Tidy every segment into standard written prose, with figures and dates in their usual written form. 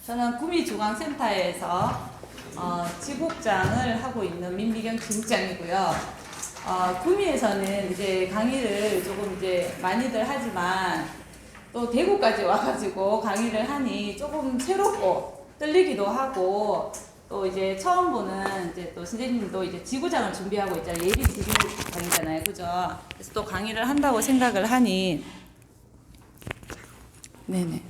저는 구미주광센터에서 지국장을 하고 있는 민미경 지국장이고요. 구미에서는 이제 강의를 조금 이제 많이들 하지만 또 대구까지 와가지고 강의를 하니 조금 새롭고 떨리기도 하고 또 이제 처음 보는 이제 또 선생님도 이제 지구장을 준비하고 있잖아요. 예비 지구장이잖아요. 그죠? 그래서 또 강의를 한다고 생각을 하니 네네.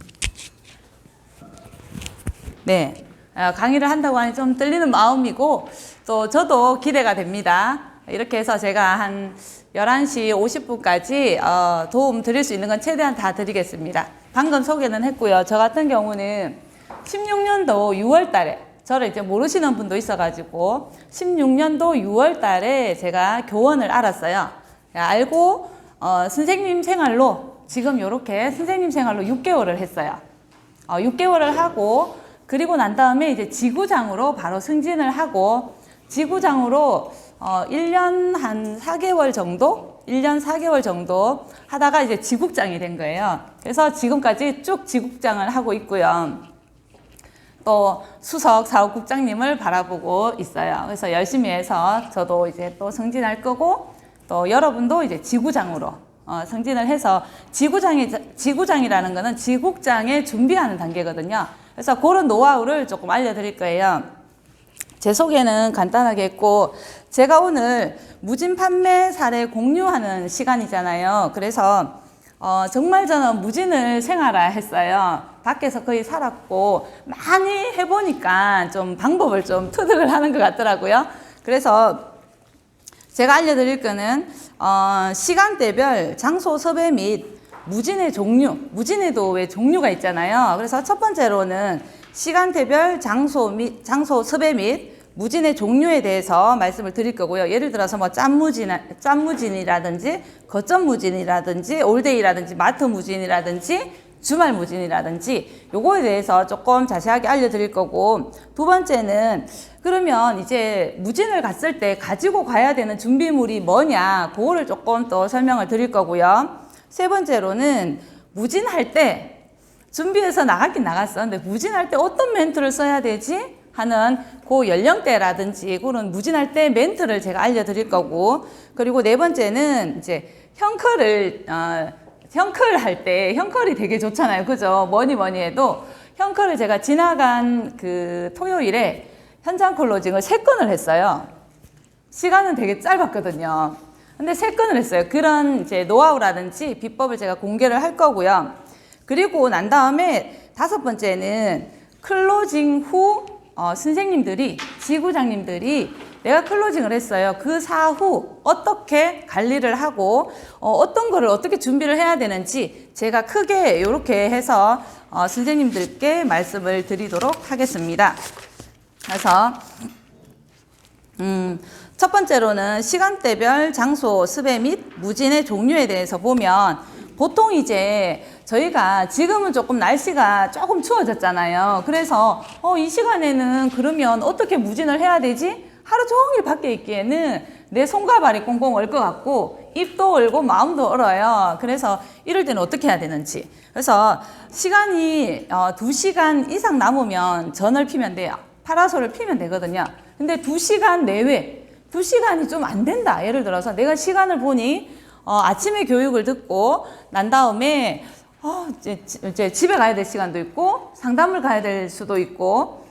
네. 강의를 한다고 하니 좀 떨리는 마음이고 또 저도 기대가 됩니다. 이렇게 해서 제가 한 11시 50분까지 도움 드릴 수 있는 건 최대한 다 드리겠습니다. 방금 소개는 했고요. 저 같은 경우는 16년도 6월 달에 저를 이제 모르시는 분도 있어가지고 16년도 6월 달에 제가 교원을 알았어요. 알고 선생님 생활로 지금 이렇게 선생님 생활로 6개월을 했어요. 6개월을 하고 그리고 난 다음에 이제 지구장으로 바로 승진을 하고 지구장으로 1년 한 4개월 정도? 1년 4개월 정도 하다가 이제 지국장이 된 거예요. 그래서 지금까지 쭉 지국장을 하고 있고요. 또 수석 사업국장님을 바라보고 있어요. 그래서 열심히 해서 저도 이제 또 승진할 거고 또 여러분도 이제 지구장으로 승진을 해서 지구장이라는 거는 지국장에 준비하는 단계거든요. 그래서 그런 노하우를 조금 알려드릴 거예요. 제 소개는 간단하게 했고 제가 오늘 무진 판매 사례 공유하는 시간이잖아요. 그래서 정말 저는 무진을 생활화했어요. 밖에서 거의 살았고 많이 해보니까 좀 방법을 좀 터득을 하는 것 같더라고요. 그래서 제가 알려드릴 거는 시간대별 장소 섭외 및 무진의 종류, 무진에도 왜 종류가 있잖아요. 그래서 첫 번째로는 시간대별 장소 섭외 및 무진의 종류에 대해서 말씀을 드릴 거고요. 예를 들어서 뭐 짬무진이라든지 거점무진이라든지 올데이라든지 마트무진이라든지 주말무진이라든지 요거에 대해서 조금 자세하게 알려드릴 거고, 두 번째는 그러면 이제 무진을 갔을 때 가지고 가야 되는 준비물이 뭐냐, 그거를 조금 또 설명을 드릴 거고요. 세 번째로는 무진할 때 준비해서 나갔긴 나갔어. 근데 무진할 때 어떤 멘트를 써야 되지? 하는 그 연령대라든지 그런 무진할 때 멘트를 제가 알려드릴 거고, 그리고 네 번째는 이제 형컬을 형컬 할 때 형컬이 되게 좋잖아요. 그죠? 뭐니 해도 형컬을 제가 지나간 그 토요일에 현장 클로징을 3건을 했어요. 시간은 되게 짧았거든요. 근데 3건을 했어요. 그런 이제 노하우라든지 비법을 제가 공개를 할 거고요. 그리고 난 다음에 5번째는 클로징 후 선생님들이, 지구장님들이 내가 클로징을 했어요. 그 사후 어떻게 관리를 하고 어떤 거를 어떻게 준비를 해야 되는지 제가 크게 이렇게 해서 선생님들께 말씀을 드리도록 하겠습니다. 그래서 첫 번째로는 시간대별 장소 섭외 및 무진의 종류에 대해서 보면, 보통 이제 저희가 지금은 조금 날씨가 조금 추워졌잖아요. 그래서 이 시간에는 그러면 어떻게 무진을 해야 되지? 하루 종일 밖에 있기에는 내 손과 발이 꽁꽁 얼 것 같고 입도 얼고 마음도 얼어요. 그래서 이럴 때는 어떻게 해야 되는지. 그래서 시간이 2시간 이상 남으면 전을 피면 돼요. 파라솔을 피면 되거든요. 근데 2시간 내외, 2시간이 좀 안 된다. 예를 들어서 내가 시간을 보니 아침에 교육을 듣고 난 다음에 이제 집에 가야 될 시간도 있고 상담을 가야 될 수도 있고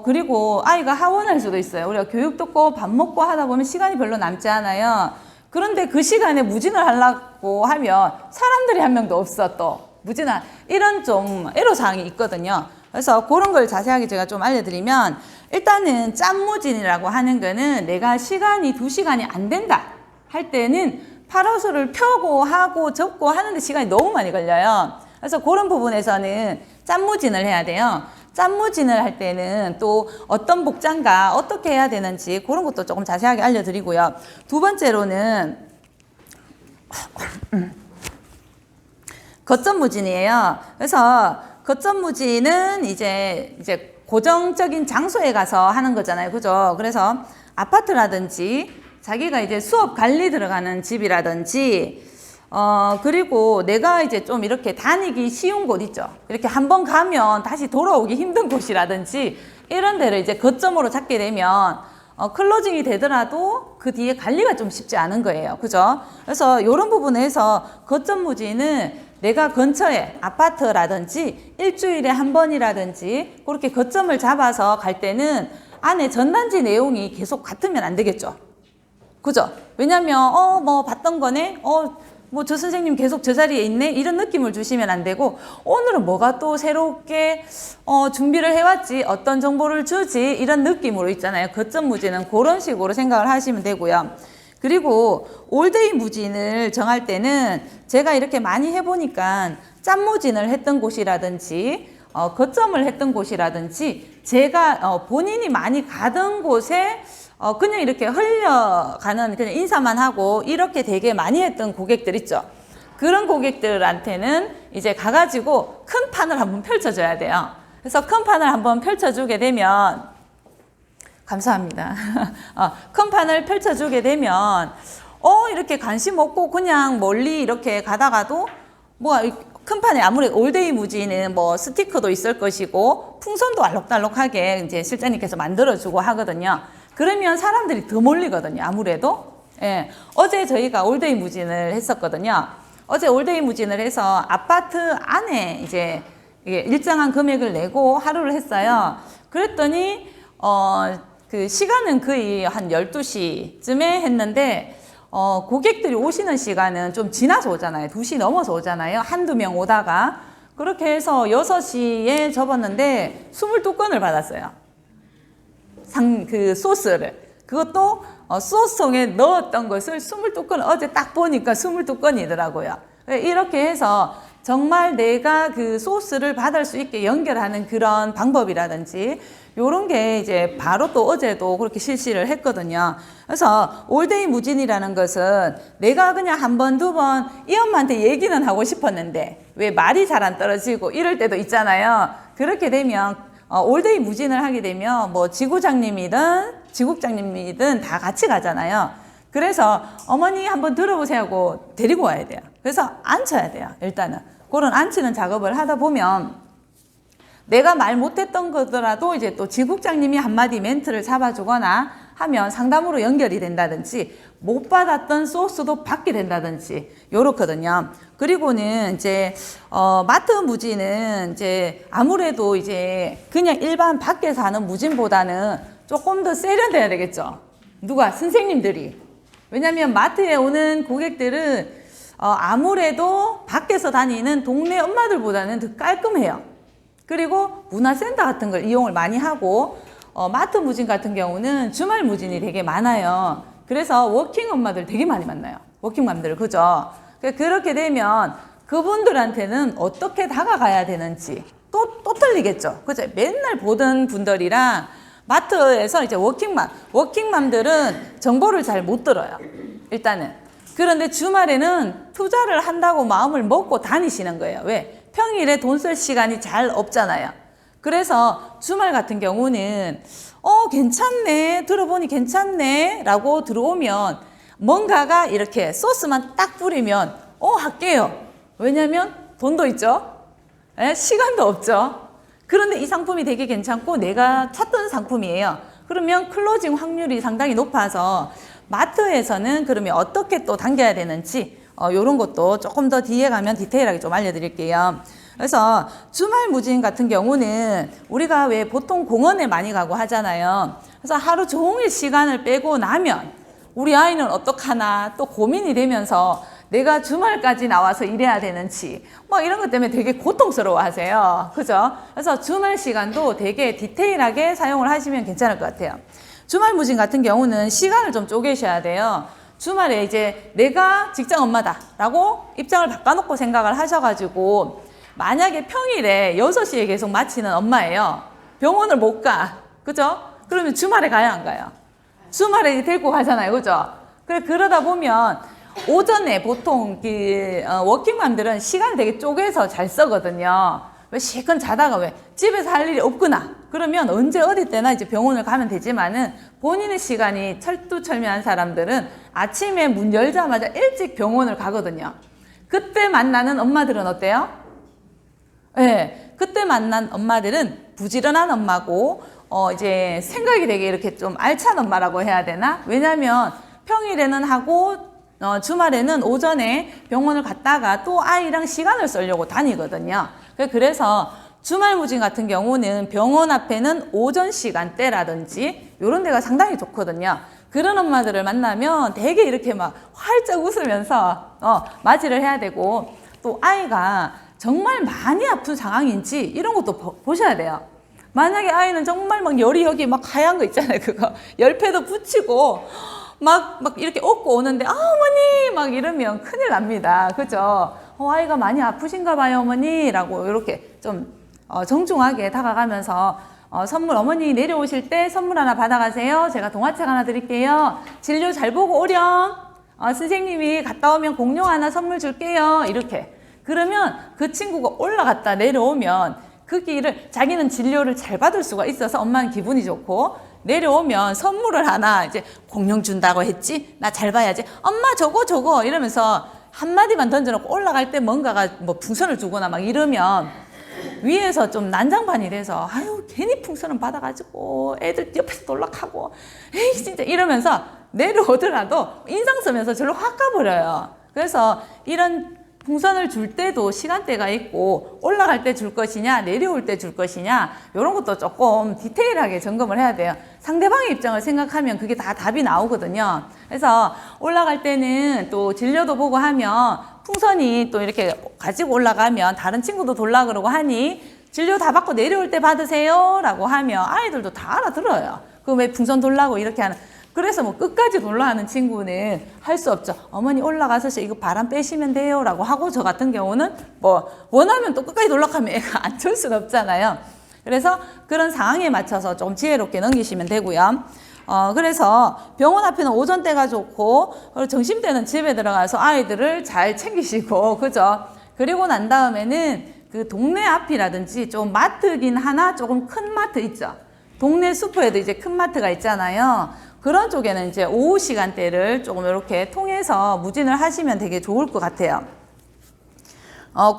그리고 아이가 하원할 수도 있어요. 우리가 교육 듣고 밥 먹고 하다 보면 시간이 별로 남지 않아요. 그런데 그 시간에 무진을 하려고 하면 사람들이 한 명도 없어. 또 무진한 이런 좀 애로사항이 있거든요. 그래서 그런 걸 자세하게 제가 좀 알려드리면, 일단은 짬무진이라고 하는 거는 내가 시간이 2시간이 안 된다 할 때는 파라솔을 펴고 하고 접고 하는데 시간이 너무 많이 걸려요. 그래서 그런 부분에서는 짬무진을 해야 돼요. 짬무진을 할 때는 또 어떤 복장과 어떻게 해야 되는지 그런 것도 조금 자세하게 알려드리고요. 두 번째로는 거점무진이에요. 그래서 거점무진은 이제 고정적인 장소에 가서 하는 거잖아요. 그죠? 그래서 아파트라든지 자기가 이제 수업 관리 들어가는 집이라든지 그리고 내가 이제 좀 이렇게 다니기 쉬운 곳 있죠. 이렇게 한번 가면 다시 돌아오기 힘든 곳이라든지 이런 데를 이제 거점으로 잡게 되면 클로징이 되더라도 그 뒤에 관리가 좀 쉽지 않은 거예요. 그죠? 그래서 이런 부분에서 거점 무지는 내가 근처에 아파트라든지 일주일에 한 번이라든지 그렇게 거점을 잡아서 갈 때는 안에 전단지 내용이 계속 같으면 안 되겠죠. 그죠? 왜냐면 뭐 봤던 거네? 뭐 저 선생님 계속 저 자리에 있네? 이런 느낌을 주시면 안 되고 오늘은 뭐가 또 새롭게 준비를 해왔지? 어떤 정보를 주지? 이런 느낌으로 있잖아요. 거점 무지는 그런 식으로 생각을 하시면 되고요. 그리고 올데이 무진을 정할 때는 제가 이렇게 많이 해보니까 짬 무진을 했던 곳이라든지 거점을 했던 곳이라든지 제가 본인이 많이 가던 곳에 그냥 이렇게 흘려가는 그냥 인사만 하고 이렇게 되게 많이 했던 고객들 있죠. 그런 고객들한테는 이제 가가지고 큰 판을 한번 펼쳐줘야 돼요. 그래서 큰 판을 한번 펼쳐주게 되면 감사합니다. 큰 판을 펼쳐주게 되면 이렇게 관심 없고 그냥 멀리 이렇게 가다가도 뭐 큰 판에 아무래도 올데이 무지는 뭐 스티커도 있을 것이고 풍선도 알록달록하게 이제 실장님께서 만들어주고 하거든요. 그러면 사람들이 더 몰리거든요. 아무래도. 예. 어제 저희가 올데이 무진을 했었거든요. 어제 올데이 무진을 해서 아파트 안에 이제 일정한 금액을 내고 하루를 했어요. 그랬더니 그 시간은 거의 한 12시쯤에 했는데 고객들이 오시는 시간은 좀 지나서 오잖아요. 2시 넘어서 오잖아요. 한두 명 오다가. 그렇게 해서 6시에 접었는데 22건을 받았어요. 그 소스를. 그것도 소스통에 넣었던 것을 22건, 어제 딱 보니까 22건이더라고요. 이렇게 해서 정말 내가 그 소스를 받을 수 있게 연결하는 그런 방법이라든지 요런 게 이제 바로 또 어제도 그렇게 실시를 했거든요. 그래서 올데이 무진이라는 것은 내가 그냥 한 번, 두 번 이 엄마한테 얘기는 하고 싶었는데 왜 말이 잘 안 떨어지고 이럴 때도 있잖아요. 그렇게 되면 올데이 무진을 하게 되면 뭐 지구장님이든 지국장님이든 다 같이 가잖아요. 그래서 어머니 한번 들어보세요 하고 데리고 와야 돼요. 그래서 앉혀야 돼요. 일단은 그런 앉히는 작업을 하다 보면 내가 말 못했던 거더라도 이제 또 지국장님이 한마디 멘트를 잡아주거나 하면 상담으로 연결이 된다든지 못 받았던 소스도 받게 된다든지 요렇거든요. 그리고는 이제 마트 무진은 이제 아무래도 이제 그냥 일반 밖에서 하는 무진보다는 조금 더 세련돼야 되겠죠. 누가? 선생님들이. 왜냐면 마트에 오는 고객들은 아무래도 밖에서 다니는 동네 엄마들보다는 더 깔끔해요. 그리고 문화센터 같은 걸 이용을 많이 하고 마트 무진 같은 경우는 주말 무진이 되게 많아요. 그래서 워킹 엄마들 되게 많이 만나요. 워킹맘들, 그죠? 그렇게 되면 그분들한테는 어떻게 다가가야 되는지 또 틀리겠죠. 그죠? 맨날 보던 분들이랑 마트에서 이제 워킹맘들은 정보를 잘 못 들어요. 일단은. 그런데 주말에는 투자를 한다고 마음을 먹고 다니시는 거예요. 왜? 평일에 돈 쓸 시간이 잘 없잖아요. 그래서 주말 같은 경우는 괜찮네, 들어보니 괜찮네 라고 들어오면 뭔가가 이렇게 소스만 딱 뿌리면 할게요. 왜냐면 돈도 있죠. 시간도 없죠. 그런데 이 상품이 되게 괜찮고 내가 찾던 상품이에요. 그러면 클로징 확률이 상당히 높아서 마트에서는 그러면 어떻게 또 당겨야 되는지 요런 것도 조금 더 뒤에 가면 디테일하게 좀 알려드릴게요. 그래서 주말 무진 같은 경우는 우리가 왜 보통 공원에 많이 가고 하잖아요. 그래서 하루 종일 시간을 빼고 나면 우리 아이는 어떡하나 또 고민이 되면서 내가 주말까지 나와서 일해야 되는지 뭐 이런 것 때문에 되게 고통스러워 하세요. 그죠? 그래서 주말 시간도 되게 디테일하게 사용을 하시면 괜찮을 것 같아요. 주말 무진 같은 경우는 시간을 좀 쪼개셔야 돼요. 주말에 이제 내가 직장 엄마다라고 입장을 바꿔놓고 생각을 하셔가지고 만약에 평일에 6시에 계속 마치는 엄마예요. 병원을 못 가. 그죠? 그러면 주말에 가야 안 가요? 주말에 데리고 가잖아요. 그죠? 그러다 보면 오전에 보통 워킹맘들은 시간을 되게 쪼개서 잘 쓰거든요. 왜 실컷 자다가 왜 집에서 할 일이 없구나. 그러면 언제 어디 때나 이제 병원을 가면 되지만은 본인의 시간이 철두철미한 사람들은 아침에 문 열자마자 일찍 병원을 가거든요. 그때 만나는 엄마들은 어때요? 네, 그때 만난 엄마들은 부지런한 엄마고, 이제 생각이 되게 이렇게 좀 알찬 엄마라고 해야 되나? 왜냐면 평일에는 하고, 주말에는 오전에 병원을 갔다가 또 아이랑 시간을 쓰려고 다니거든요. 그래서 주말무진 같은 경우는 병원 앞에는 오전 시간대라든지 이런 데가 상당히 좋거든요. 그런 엄마들을 만나면 되게 이렇게 막 활짝 웃으면서 맞이를 해야 되고, 또 아이가 정말 많이 아픈 상황인지 이런 것도 보셔야 돼요. 만약에 아이는 정말 막 열이 여기 막 하얀 거 있잖아요. 그거 열패도 붙이고 막 이렇게 업고 오는데 어머니 막 이러면 큰일 납니다. 그죠? 아이가 많이 아프신가 봐요 어머니 라고 이렇게 좀 정중하게 다가가면서 선물 어머니 내려오실 때 선물 하나 받아가세요. 제가 동화책 하나 드릴게요. 진료 잘 보고 오렴. 선생님이 갔다 오면 공룡 하나 선물 줄게요. 이렇게. 그러면 그 친구가 올라갔다 내려오면 그 길을 자기는 진료를 잘 받을 수가 있어서 엄마는 기분이 좋고, 내려오면 선물을 하나 이제 공룡 준다고 했지? 나 잘 봐야지. 엄마 저거 이러면서 한마디만 던져놓고 올라갈 때 뭔가가 뭐 풍선을 주거나 막 이러면 위에서 좀 난장판이 돼서 아유 괜히 풍선을 받아가지고 애들 옆에서 놀락하고 에이 진짜 이러면서 내려오더라도 인상 쓰면서 절로 확 가버려요. 그래서 이런 풍선을 줄 때도 시간대가 있고 올라갈 때 줄 것이냐 내려올 때 줄 것이냐 이런 것도 조금 디테일하게 점검을 해야 돼요. 상대방의 입장을 생각하면 그게 다 답이 나오거든요. 그래서 올라갈 때는 또 진료도 보고 하면 풍선이 또 이렇게 가지고 올라가면 다른 친구도 돌라 그러고 하니 진료 다 받고 내려올 때 받으세요 라고 하면 아이들도 다 알아들어요. 그럼 왜 풍선 돌라고 이렇게 하는. 그래서 뭐 끝까지 놀라 하는 친구는 할 수 없죠. 어머니 올라가서 이거 바람 빼시면 돼요 라고 하고, 저 같은 경우는 뭐 원하면 또 끝까지 놀락하면 애가 안 좋을 수는 없잖아요. 그래서 그런 상황에 맞춰서 좀 지혜롭게 넘기시면 되고요. 그래서 병원 앞에는 오전 때가 좋고, 그리고 점심 때는 집에 들어가서 아이들을 잘 챙기시고, 그죠? 그리고 난 다음에는 그 동네 앞이라든지 좀 마트긴 하나 조금 큰 마트 있죠. 동네 슈퍼에도 이제 큰 마트가 있잖아요. 그런 쪽에는 이제 오후 시간대를 조금 이렇게 통해서 무진을 하시면 되게 좋을 것 같아요.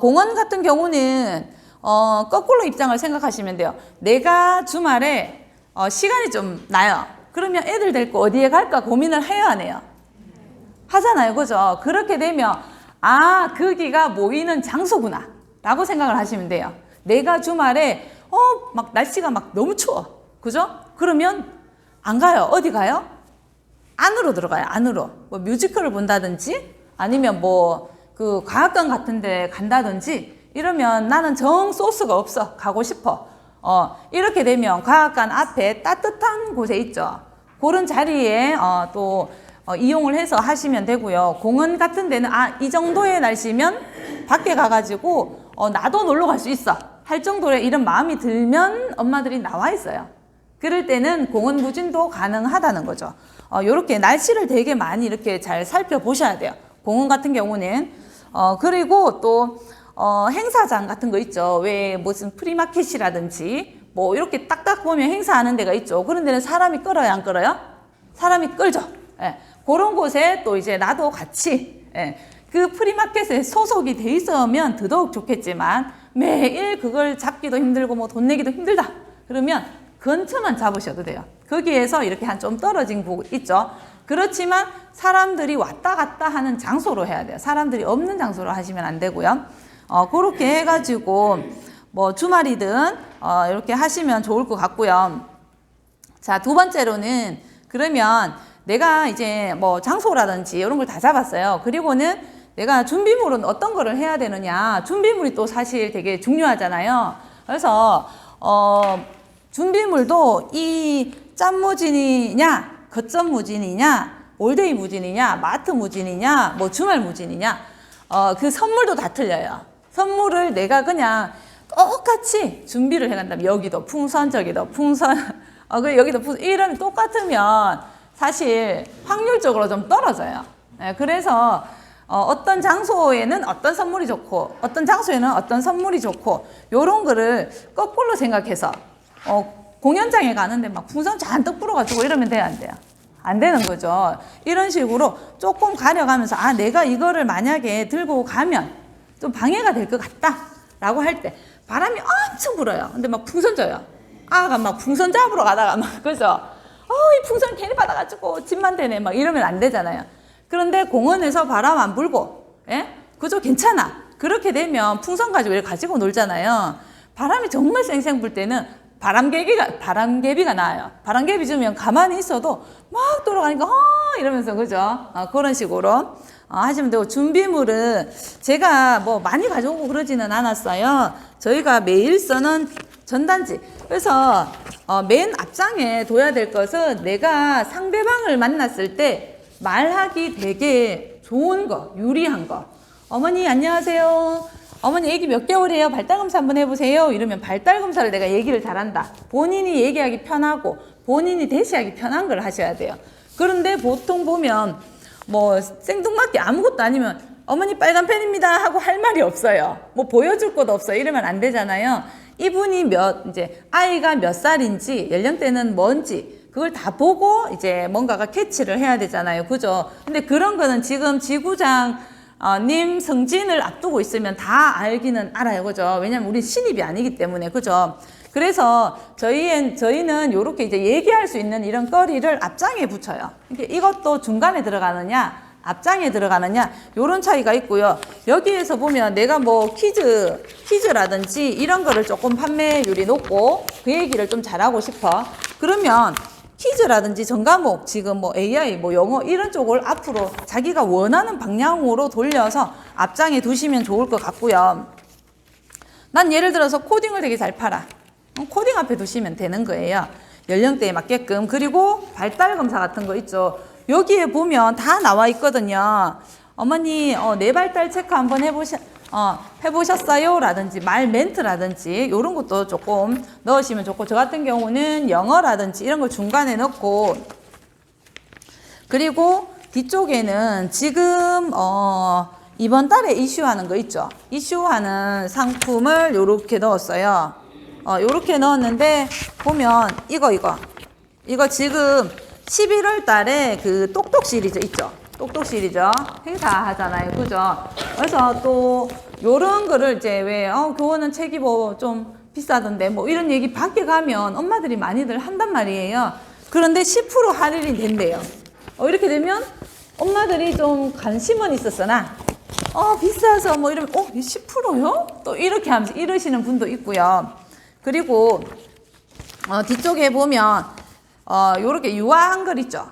공원 같은 경우는 거꾸로 입장을 생각하시면 돼요. 내가 주말에 시간이 좀 나요. 그러면 애들 데리고 어디에 갈까 고민을 해야 하네요. 하잖아요. 그죠? 그렇게 되면 거기가 모이는 장소구나 라고 생각을 하시면 돼요. 내가 주말에 막 날씨가 막 너무 추워. 그죠? 그러면 안 가요. 어디 가요? 안으로 들어가요. 안으로. 뭐 뮤지컬을 본다든지 아니면 뭐 그 과학관 같은 데 간다든지 이러면 나는 정 소스가 없어. 가고 싶어. 이렇게 되면 과학관 앞에 따뜻한 곳에 있죠. 그런 자리에 또 이용을 해서 하시면 되고요. 공원 같은 데는 이 정도의 날씨면 밖에 가가지고 나도 놀러 갈 수 있어 할 정도의 이런 마음이 들면 엄마들이 나와 있어요. 그럴 때는 공원 무진도 가능하다는 거죠. 요렇게 날씨를 되게 많이 이렇게 잘 살펴보셔야 돼요. 공원 같은 경우는. 그리고 또 행사장 같은 거 있죠. 왜 무슨 프리마켓이라든지 뭐 이렇게 딱딱 보면 행사하는 데가 있죠. 그런 데는 사람이 끌어요, 안 끌어요? 사람이 끌죠. 예. 그런 곳에 또 이제 나도 같이 그 프리마켓에 소속이 돼 있으면 더더욱 좋겠지만 매일 그걸 잡기도 힘들고 뭐 돈 내기도 힘들다. 그러면 근처만 잡으셔도 돼요. 거기에서 이렇게 한 좀 떨어진 곳 있죠. 그렇지만 사람들이 왔다 갔다 하는 장소로 해야 돼요. 사람들이 없는 장소로 하시면 안 되고요. 그렇게 해가지고 뭐 주말이든 이렇게 하시면 좋을 것 같고요. 자, 두 번째로는 그러면 내가 이제 뭐 장소라든지 이런 걸 다 잡았어요. 그리고는 내가 준비물은 어떤 거를 해야 되느냐. 준비물이 또 사실 되게 중요하잖아요. 그래서 준비물도 이 짠무진이냐 거점 무진이냐 올데이 무진이냐 마트 무진이냐 뭐 주말 무진이냐 그 선물도 다 틀려요. 선물을 내가 그냥 똑같이 준비를 해간다면 여기도 풍선 저기도 풍선 여기도 풍선 이러면 똑같으면 사실 확률적으로 좀 떨어져요. 그래서 어떤 장소에는 어떤 선물이 좋고 어떤 장소에는 어떤 선물이 좋고 요런 거를 거꾸로 생각해서 공연장에 가는데 막 풍선 잔뜩 불어가지고 이러면 돼요, 안 돼요? 안 되는 거죠. 이런 식으로 조금 가려가면서 아 내가 이거를 만약에 들고 가면 좀 방해가 될 것 같다 라고 할 때 바람이 엄청 불어요. 근데 막 풍선 져요. 아가 막 풍선 잡으러 가다가 막 그죠? 이 풍선 괜히 받아가지고 집만 되네 막 이러면 안 되잖아요. 그런데 공원에서 바람 안 불고 예? 그죠? 괜찮아. 그렇게 되면 풍선 가지고 이렇게 가지고 놀잖아요. 바람이 정말 쌩쌩 불 때는 바람개비가 나와요. 바람개비 주면 가만히 있어도 막 돌아가니까 이러면서 그죠? 그런 식으로 하시면 되고 준비물은 제가 뭐 많이 가져오고 그러지는 않았어요. 저희가 매일 쓰는 전단지. 그래서 맨 앞장에 둬야 될 것은 내가 상대방을 만났을 때 말하기 되게 좋은 거, 유리한 거. 어머니 안녕하세요. 어머니 애기 몇 개월이에요? 발달검사 한번 해보세요. 이러면 발달검사를 내가 얘기를 잘한다. 본인이 얘기하기 편하고 본인이 대시하기 편한 걸 하셔야 돼요. 그런데 보통 보면 뭐 생뚱맞게 아무것도 아니면 어머니 빨간 펜입니다 하고 할 말이 없어요. 뭐 보여줄 것도 없어요. 이러면 안 되잖아요. 이분이 이제 아이가 몇 살인지 연령대는 뭔지 그걸 다 보고 이제 뭔가가 캐치를 해야 되잖아요. 그죠? 근데 그런 거는 지금 지구장 님 승진을 앞두고 있으면 다 알기는 알아요. 그죠? 왜냐면 우리 신입이 아니기 때문에. 그죠? 그래서 저희는 요렇게 이제 얘기할 수 있는 이런 거리를 앞장에 붙여요. 이것도 중간에 들어가느냐, 앞장에 들어가느냐, 요런 차이가 있고요. 여기에서 보면 내가 뭐 퀴즈라든지 이런 거를 조금 판매율이 높고 그 얘기를 좀 잘하고 싶어. 그러면 퀴즈라든지 전과목, 지금 뭐 AI, 뭐 영어 이런 쪽을 앞으로 자기가 원하는 방향으로 돌려서 앞장에 두시면 좋을 것 같고요. 난 예를 들어서 코딩을 되게 잘 팔아. 코딩 앞에 두시면 되는 거예요. 연령대에 맞게끔. 그리고 발달검사 같은 거 있죠. 여기에 보면 다 나와 있거든요. 어머니 내 발달 체크 한번 해보셨어요? 라든지 말 멘트라든지 이런 것도 조금 넣으시면 좋고, 저 같은 경우는 영어라든지 이런 걸 중간에 넣고, 그리고 뒤쪽에는 지금 이번 달에 이슈하는 거 있죠. 이슈하는 상품을 요렇게 넣었어요. 요렇게 넣었는데 보면 이거 지금 11월 달에 그 똑똑 시리즈 있죠. 똑똑 시리즈 행사 하잖아요. 그죠? 그래서 또 요런 거를 이제 왜 교원은 책이 뭐 좀 비싸던데 뭐 이런 얘기 밖에 가면 엄마들이 많이들 한단 말이에요. 그런데 10% 할인이 된대요. 이렇게 되면 엄마들이 좀 관심은 있었으나 비싸서 뭐 이러면 10%요? 또 이렇게 하면서 이러시는 분도 있고요. 그리고 뒤쪽에 보면 요렇게 유아 한글 있죠.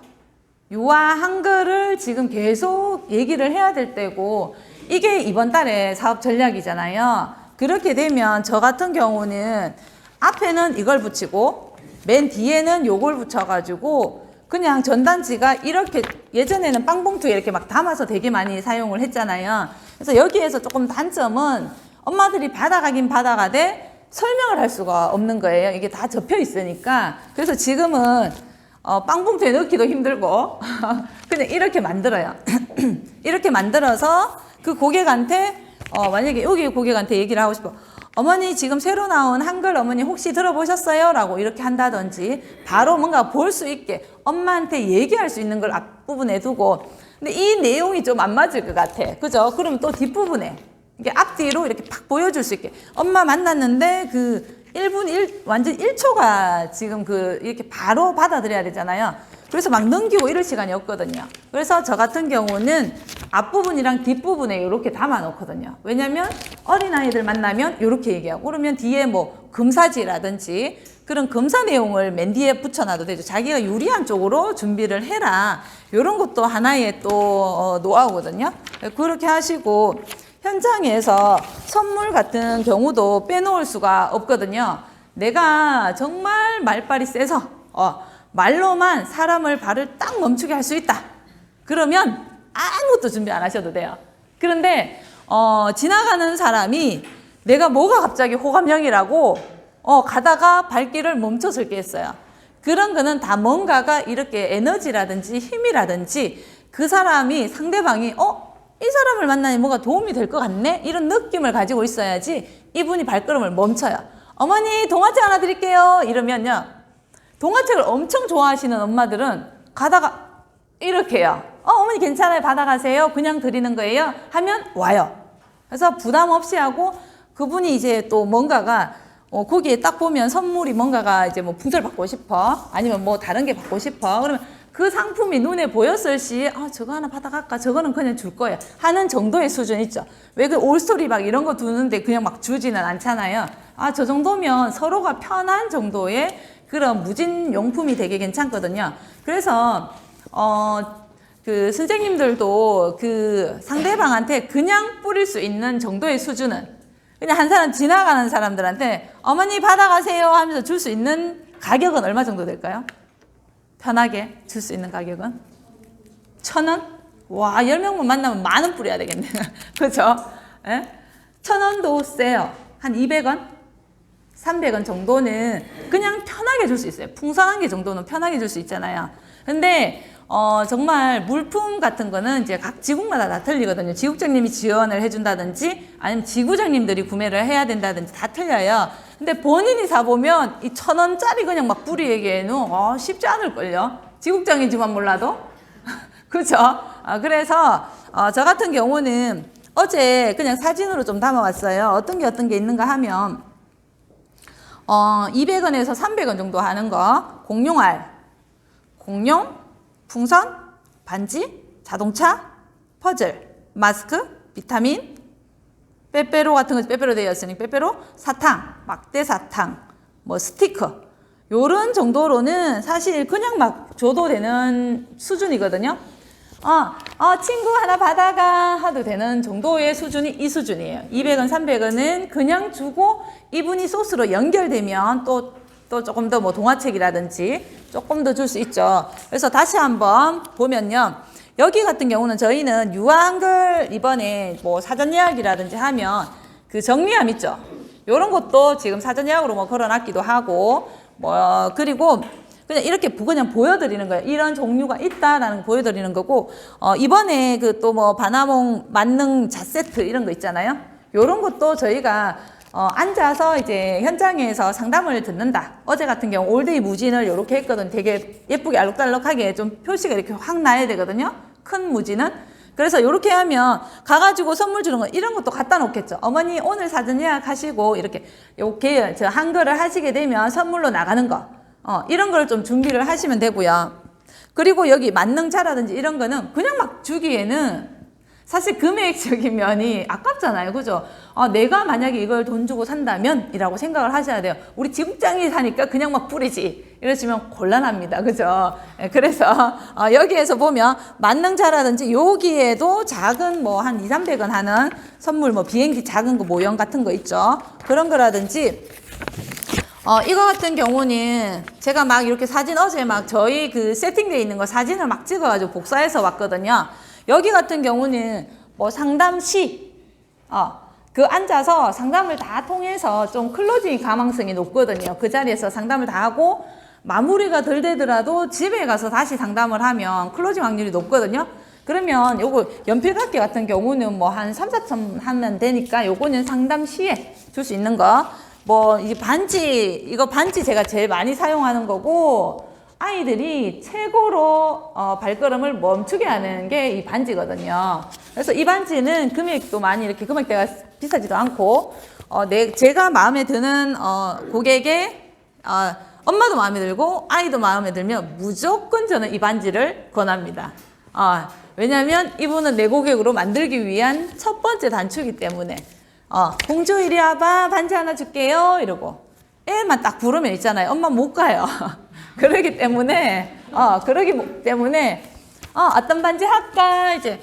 유아 한글을 지금 계속 얘기를 해야 될 때고, 이게 이번 달에 사업 전략이잖아요. 그렇게 되면 저 같은 경우는 앞에는 이걸 붙이고 맨 뒤에는 요걸 붙여가지고 그냥 전단지가 이렇게, 예전에는 빵봉투에 이렇게 막 담아서 되게 많이 사용을 했잖아요. 그래서 여기에서 조금 단점은 엄마들이 받아가긴 받아가되 설명을 할 수가 없는 거예요. 이게 다 접혀 있으니까. 그래서 지금은 빵봉투에 넣기도 힘들고 그냥 이렇게 만들어요. 이렇게 만들어서 그 고객한테 만약에 여기 고객한테 얘기를 하고 싶어. 어머니 지금 새로 나온 한글 어머니 혹시 들어보셨어요? 라고 이렇게 한다든지 바로 뭔가 볼 수 있게 엄마한테 얘기할 수 있는 걸 앞부분에 두고, 근데 이 내용이 좀 안 맞을 것 같아. 그죠? 그러면 또 뒷부분에 이게 앞뒤로 이렇게 팍 보여줄 수 있게, 엄마 만났는데 그 1분 완전 1초가 지금 이렇게 바로 받아들여야 되잖아요. 그래서 막 넘기고 이럴 시간이 없거든요. 그래서 저 같은 경우는 앞부분이랑 뒷부분에 이렇게 담아 놓거든요. 왜냐면 어린아이들 만나면 이렇게 얘기하고, 그러면 뒤에 뭐 금사지라든지 그런 검사 내용을 맨 뒤에 붙여놔도 되죠. 자기가 유리한 쪽으로 준비를 해라. 이런 것도 하나의 또 노하우거든요. 그렇게 하시고, 현장에서 선물 같은 경우도 빼놓을 수가 없거든요. 내가 정말 말발이 세서 말로만 사람을 발을 딱 멈추게 할 수 있다. 그러면 아무것도 준비 안 하셔도 돼요. 그런데 지나가는 사람이 내가 뭐가 갑자기 호감형이라고 가다가 발길을 멈춰설게 했어요. 그런 거는 다 뭔가가 이렇게 에너지라든지 힘이라든지 그 사람이, 상대방이 이 사람을 만나니 뭐가 도움이 될 것 같네? 이런 느낌을 가지고 있어야지 이분이 발걸음을 멈춰요. 어머니 동화책 하나 드릴게요. 이러면요, 동화책을 엄청 좋아하시는 엄마들은 가다가 이렇게요. 어머니 괜찮아요. 받아가세요. 그냥 드리는 거예요. 하면 와요. 그래서 부담 없이 하고 그분이 이제 또 뭔가가 거기에 딱 보면 선물이 뭔가가 이제 뭐 풍선 받고 싶어. 아니면 뭐 다른 게 받고 싶어. 그러면 그 상품이 눈에 보였을 시, 저거 하나 받아갈까? 저거는 그냥 줄 거야. 하는 정도의 수준 있죠. 왜 그 올스토리 막 이런 거 두는데 그냥 막 주지는 않잖아요. 저 정도면 서로가 편한 정도의 그런 무진 용품이 되게 괜찮거든요. 그래서, 그 선생님들도 그 상대방한테 그냥 뿌릴 수 있는 정도의 수준은 그냥 한 사람 지나가는 사람들한테 어머니 받아가세요 하면서 줄 수 있는 가격은 얼마 정도 될까요? 편하게 줄 수 있는 가격은? 1,000원? 와, 10명만 만나면 10,000원 뿌려야 되겠네. 그죠? 예? 1,000원도 세요. 한 200원? 300원 정도는 그냥 편하게 줄 수 있어요. 풍성한 게 정도는 편하게 줄 수 있잖아요. 근데 정말 물품 같은 거는 이제 각 지국마다 다 틀리거든요. 지국장님이 지원을 해준다든지 아니면 지구장님들이 구매를 해야 된다든지 다 틀려요. 근데 본인이 사보면 이 1,000원짜리 그냥 막 뿌리기에는 쉽지 않을걸요. 지국장이지만 몰라도. 그죠? 그래서 저 같은 경우는 어제 그냥 사진으로 좀 담아왔어요. 어떤 게 있는가 하면 200원에서 300원 정도 하는 거 공룡알, 공룡, 풍선, 반지, 자동차, 퍼즐, 마스크, 비타민, 빼빼로 같은 거 빼빼로 되어 있으니 빼빼로, 사탕, 막대 사탕, 뭐 스티커 요런 정도로는 사실 그냥 막 줘도 되는 수준이거든요. 친구 하나 받아가 하도 되는 정도의 수준이 이 수준이에요. 200원, 300원은 그냥 주고 이분이 소스로 연결되면 또 조금 더 뭐 동화책이라든지 조금 더 줄 수 있죠. 그래서 다시 한번 보면요. 여기 같은 경우는 저희는 유한글 이번에 뭐 사전 예약이라든지 하면 그 정리함 있죠. 요런 것도 지금 사전 예약으로 뭐 걸어놨기도 하고 그리고 그냥 이렇게 그냥 보여드리는 거예요. 이런 종류가 있다라는 거 보여드리는 거고 이번에 그 또 뭐 바나몽 만능 자세트 이런 거 있잖아요. 요런 것도 저희가 앉아서 이제 현장에서 상담을 듣는다. 어제 같은 경우 올데이 무진을 이렇게 했거든요. 되게 예쁘게 알록달록하게 좀 표시가 이렇게 확 나야 되거든요. 큰 무진은. 그래서 이렇게 하면 가가지고 선물 주는 거 이런 것도 갖다 놓겠죠. 어머니 오늘 사전 예약하시고 이렇게 저 한글을 하시게 되면 선물로 나가는 거. 이런 걸 좀 준비를 하시면 되고요. 그리고 여기 만능차라든지 이런 거는 그냥 막 주기에는 사실 금액적인 면이 아깝잖아요. 그죠? 내가 만약에 이걸 돈 주고 산다면 이라고 생각을 하셔야 돼요. 우리 지국장이 사니까 그냥 막 뿌리지. 이러시면 곤란합니다. 그죠? 그래서 여기에서 보면 만능차라든지 여기에도 작은 뭐 한 200~300원 하는 선물 뭐 비행기 작은 거 모형 같은 거 있죠. 그런 거라든지 이거 같은 경우는 제가 막 이렇게 사진 어제 막 저희 그 세팅되어 있는 거 사진을 막 찍어가지고 복사해서 왔거든요. 여기 같은 경우는 뭐 상담시, 그 앉아서 상담을 다 통해서 좀 클로징 가망성이 높거든요. 그 자리에서 상담을 다 하고 마무리가 덜 되더라도 집에 가서 다시 상담을 하면 클로징 확률이 높거든요. 그러면 요거 연필깎이 같은 경우는 뭐 한 3~4천 하면 되니까 요거는 상담 시에 줄 수 있는 거. 뭐 이 반지, 이거 반지 제가 제일 많이 사용하는 거고 아이들이 최고로 발걸음을 멈추게 하는 게 이 반지거든요. 그래서 이 반지는 금액도 많이 이렇게 금액대가 비싸지도 않고 제가 마음에 드는 고객의 엄마도 마음에 들고 아이도 마음에 들면 무조건 저는 이 반지를 권합니다. 왜냐면 이분은 내 고객으로 만들기 위한 첫 번째 단추이기 때문에 공주 이리 와봐 반지 하나 줄게요 이러고 애만 딱 부르면 있잖아요. 엄마 못 가요. 그러기 때문에 어떤 반지 할까 이제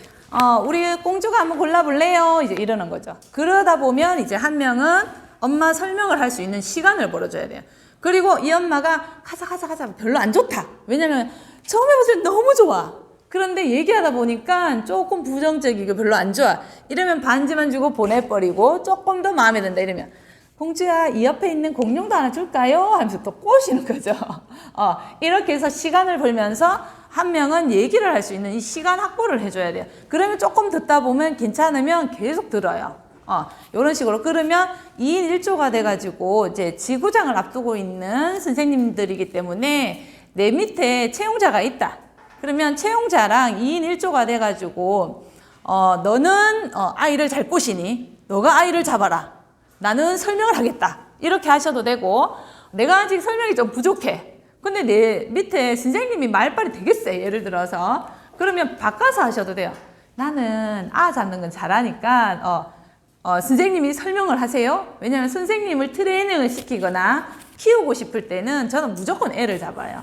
우리 공주가 한번 골라볼래요 이제 이러는 거죠. 그러다 보면 이제 한 명은 엄마 설명을 할 수 있는 시간을 벌어줘야 돼요. 그리고 이 엄마가 가자 별로 안 좋다. 왜냐면 처음 해봤을 때 너무 좋아. 그런데 얘기하다 보니까 조금 부정적이고 별로 안 좋아. 이러면 반지만 주고 보내버리고 조금 더 마음에 든다 이러면 공주야 이 옆에 있는 공룡도 하나 줄까요? 하면서 또 꼬시는 거죠. 이렇게 해서 시간을 벌면서 한 명은 얘기를 할 수 있는 이 시간 확보를 해줘야 돼요. 그러면 조금 듣다 보면 괜찮으면 계속 들어요. 이런 식으로. 그러면 2인 1조가 돼가지고 이제 지구장을 앞두고 있는 선생님들이기 때문에 내 밑에 채용자가 있다. 그러면 채용자랑 2인 1조가 돼가지고 너는 아이를 잘 꼬시니 너가 아이를 잡아라. 나는 설명을 하겠다. 이렇게 하셔도 되고 내가 아직 설명이 좀 부족해. 근데 내 밑에 선생님이 말빨이 되게 세. 예를 들어서 그러면 바꿔서 하셔도 돼요. 나는 잡는 건 잘하니까 선생님이 설명을 하세요. 왜냐하면 선생님을 트레이닝을 시키거나 키우고 싶을 때는 저는 무조건 애를 잡아요.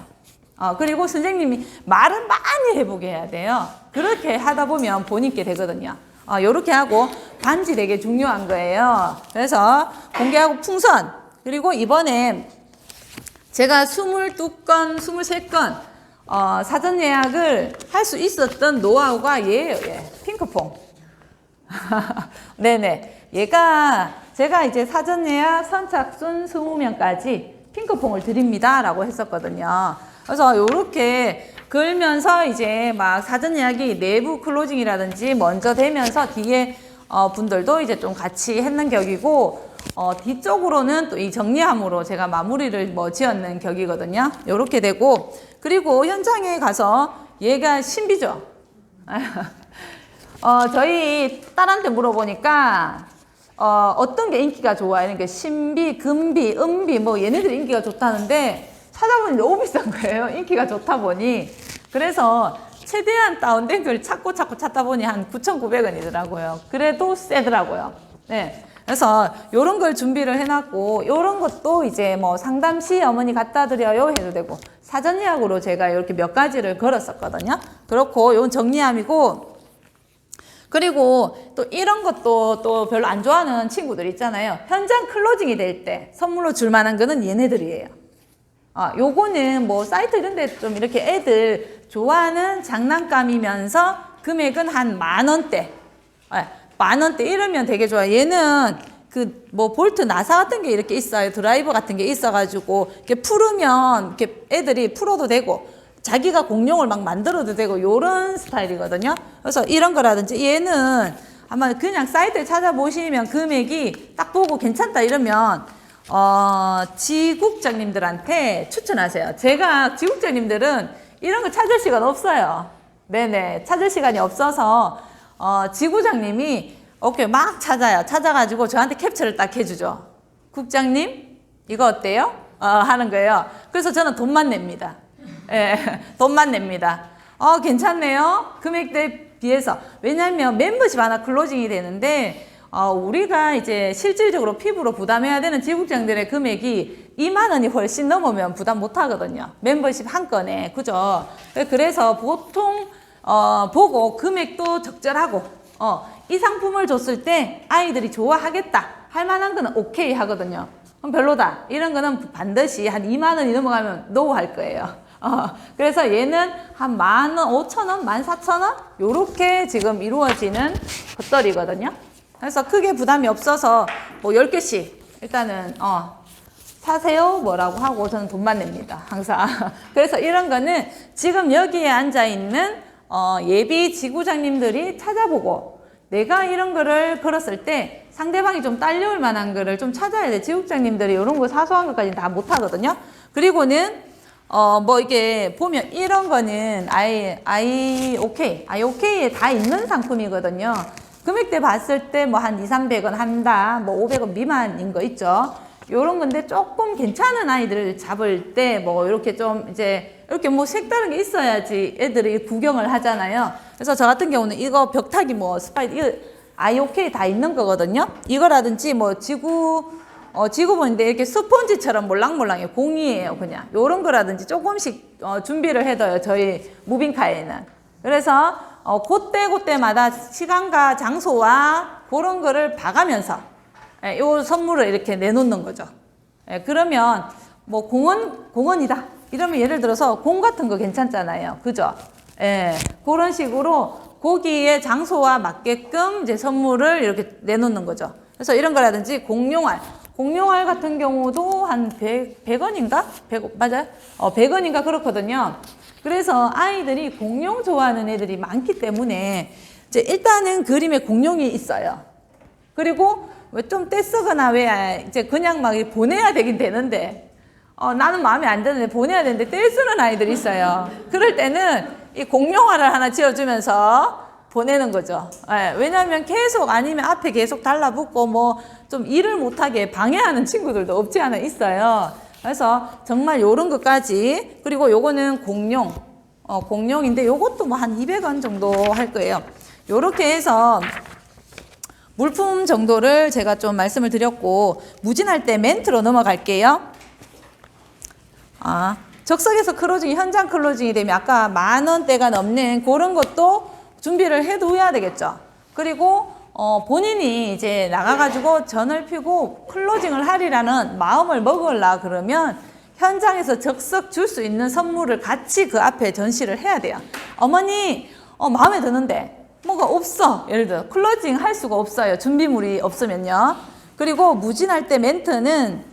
그리고 선생님이 말을 많이 해보게 해야 돼요. 그렇게 하다 보면 본인께 되거든요. 요렇게 하고 반지 되게 중요한 거예요. 그래서 공개하고 풍선. 그리고 이번에 제가 22건, 23건 사전 예약을 할 수 있었던 노하우가 얘예요. 핑크퐁. 네네. 얘가 제가 이제 사전 예약 선착순 20명까지 핑크퐁을 드립니다. 라고 했었거든요. 그래서 요렇게 걸면서 이제 막 사전 예약이 내부 클로징이라든지 먼저 되면서 뒤에 분들도 이제 좀 같이 했는 격이고 뒤쪽으로는 또 이 정리함으로 제가 마무리를 지었는 격이거든요. 요렇게 되고 그리고 현장에 가서 얘가 신비죠. 저희 딸한테 물어보니까 어떤 게 인기가 좋아요? 그러니까 신비, 금비, 은비 얘네들이 인기가 좋다는데 찾아보니 너무 비싼 거예요. 인기가 좋다 보니. 그래서 최대한 다운된 걸 찾고 찾다 보니 한 9,900원이더라고요. 그래도 세더라고요. 네. 그래서 요런 걸 준비를 해놨고 요런 것도 이제 상담 시 어머니 갖다 드려요 해도 되고 사전 예약으로 제가 이렇게 몇 가지를 걸었었거든요. 그렇고 요건 정리함이고 그리고 또 이런 것도 또 별로 안 좋아하는 친구들 있잖아요. 현장 클로징이 될 때 선물로 줄 만한 거는 얘네들이에요. 요거는 사이트 이런 데 좀 이렇게 애들 좋아하는 장난감이면서 금액은 한 10,000원대. 10,000원대 이러면 되게 좋아요. 얘는 볼트 나사 같은 게 이렇게 있어요. 드라이버 같은 게 있어가지고 이렇게 풀으면 이렇게 애들이 풀어도 되고 자기가 공룡을 막 만들어도 되고 요런 스타일이거든요. 그래서 이런 거라든지 얘는 아마 그냥 사이트에 찾아보시면 금액이 딱 보고 괜찮다 이러면 지국장님들한테 추천하세요. 제가 지국장님들은 이런 거 찾을 시간 없어요. 네네. 찾을 시간이 없어서 지구장님이 오케이 막 찾아요. 찾아가지고 저한테 캡처를 딱 해주죠. 국장님 이거 어때요? 하는 거예요. 그래서 저는 돈만 냅니다. 예, 돈만 냅니다. 괜찮네요. 금액대에 비해서. 왜냐하면 멤버십 하나 클로징이 되는데 우리가 이제 실질적으로 피부로 부담해야 되는 지국장들의 금액이 20,000원이 훨씬 넘으면 부담 못 하거든요. 멤버십 한 건에. 그죠? 그래서 보통 보고 금액도 적절하고 이 상품을 줬을 때 아이들이 좋아하겠다 할 만한 거는 오케이 하거든요. 그럼 별로다 이런 거는 반드시 한 20,000원이 넘어가면 노 할 거예요. 그래서 얘는 한 10,000원, 5,000원, 14,000원 요렇게 지금 이루어지는 것들이거든요. 그래서 크게 부담이 없어서 10개씩 일단은 사세요 뭐라고 하고 저는 돈만 냅니다. 항상. 그래서 이런 거는 지금 여기에 앉아있는 예비 지구장님들이 찾아보고 내가 이런 거를 걸었을 때 상대방이 좀 딸려올 만한 거를 좀 찾아야 돼. 지국장님들이 이런 거 사소한 것까지는 다 못하거든요. 그리고는 이게 보면 이런 거는 IOK에 다 있는 상품이거든요. 금액대 봤을 때 한 200-300원 한다, 500원 미만인 거 있죠. 요런 건데 조금 괜찮은 아이들을 잡을 때 이렇게 좀 이제 이렇게 색다른 게 있어야지 애들이 구경을 하잖아요. 그래서 저 같은 경우는 이거 벽타기 스파이드 이거 IOK 다 있는 거거든요. 이거라든지 지구본인데 이렇게 스펀지처럼 몰랑몰랑해요. 공이에요, 그냥. 요런 거라든지 조금씩 준비를 해둬요. 저희 무빙카에는. 그래서 그때마다 시간과 장소와 그런 거를 봐가면서 요 선물을 이렇게 내놓는 거죠. 그러면 공원이다. 이러면 예를 들어서 공 같은 거 괜찮잖아요. 그죠? 그런 식으로 거기에 장소와 맞게끔 이제 선물을 이렇게 내놓는 거죠. 그래서 이런 거라든지 공룡알 같은 경우도 한 100원인가? 100, 맞아요? 100원인가 그렇거든요. 그래서 아이들이 공룡 좋아하는 애들이 많기 때문에 이제 일단은 그림에 공룡이 있어요. 그리고 왜 좀 떼쓰거나 왜 이제 그냥 막 보내야 되긴 되는데 나는 마음에 안 드는데 보내야 되는데 떼쓰는 아이들이 있어요. 그럴 때는 이 공룡화를 하나 지어주면서 보내는 거죠. 예, 왜냐하면 계속 아니면 앞에 계속 달라붙고 뭐 좀 일을 못하게 방해하는 친구들도 없지 않아 있어요. 그래서 정말 요런 것까지. 그리고 요거는 공룡. 공룡인데 요것도 뭐 한 200원 정도 할 거예요. 요렇게 해서 물품 정도를 제가 좀 말씀을 드렸고, 무진할 때 멘트로 넘어갈게요. 적석에서 클로징이 현장 클로징이 되면 아까 10,000원대가 넘는 그런 것도 준비를 해둬야 되겠죠. 그리고 본인이 이제 나가가지고 전을 피고 클로징을 하리라는 마음을 먹으려 그러면 현장에서 적석 줄 수 있는 선물을 같이 그 앞에 전시를 해야 돼요. 어머니 마음에 드는데 뭐가 없어. 예를 들어 클로징 할 수가 없어요. 준비물이 없으면요. 그리고 무진할 때 멘트는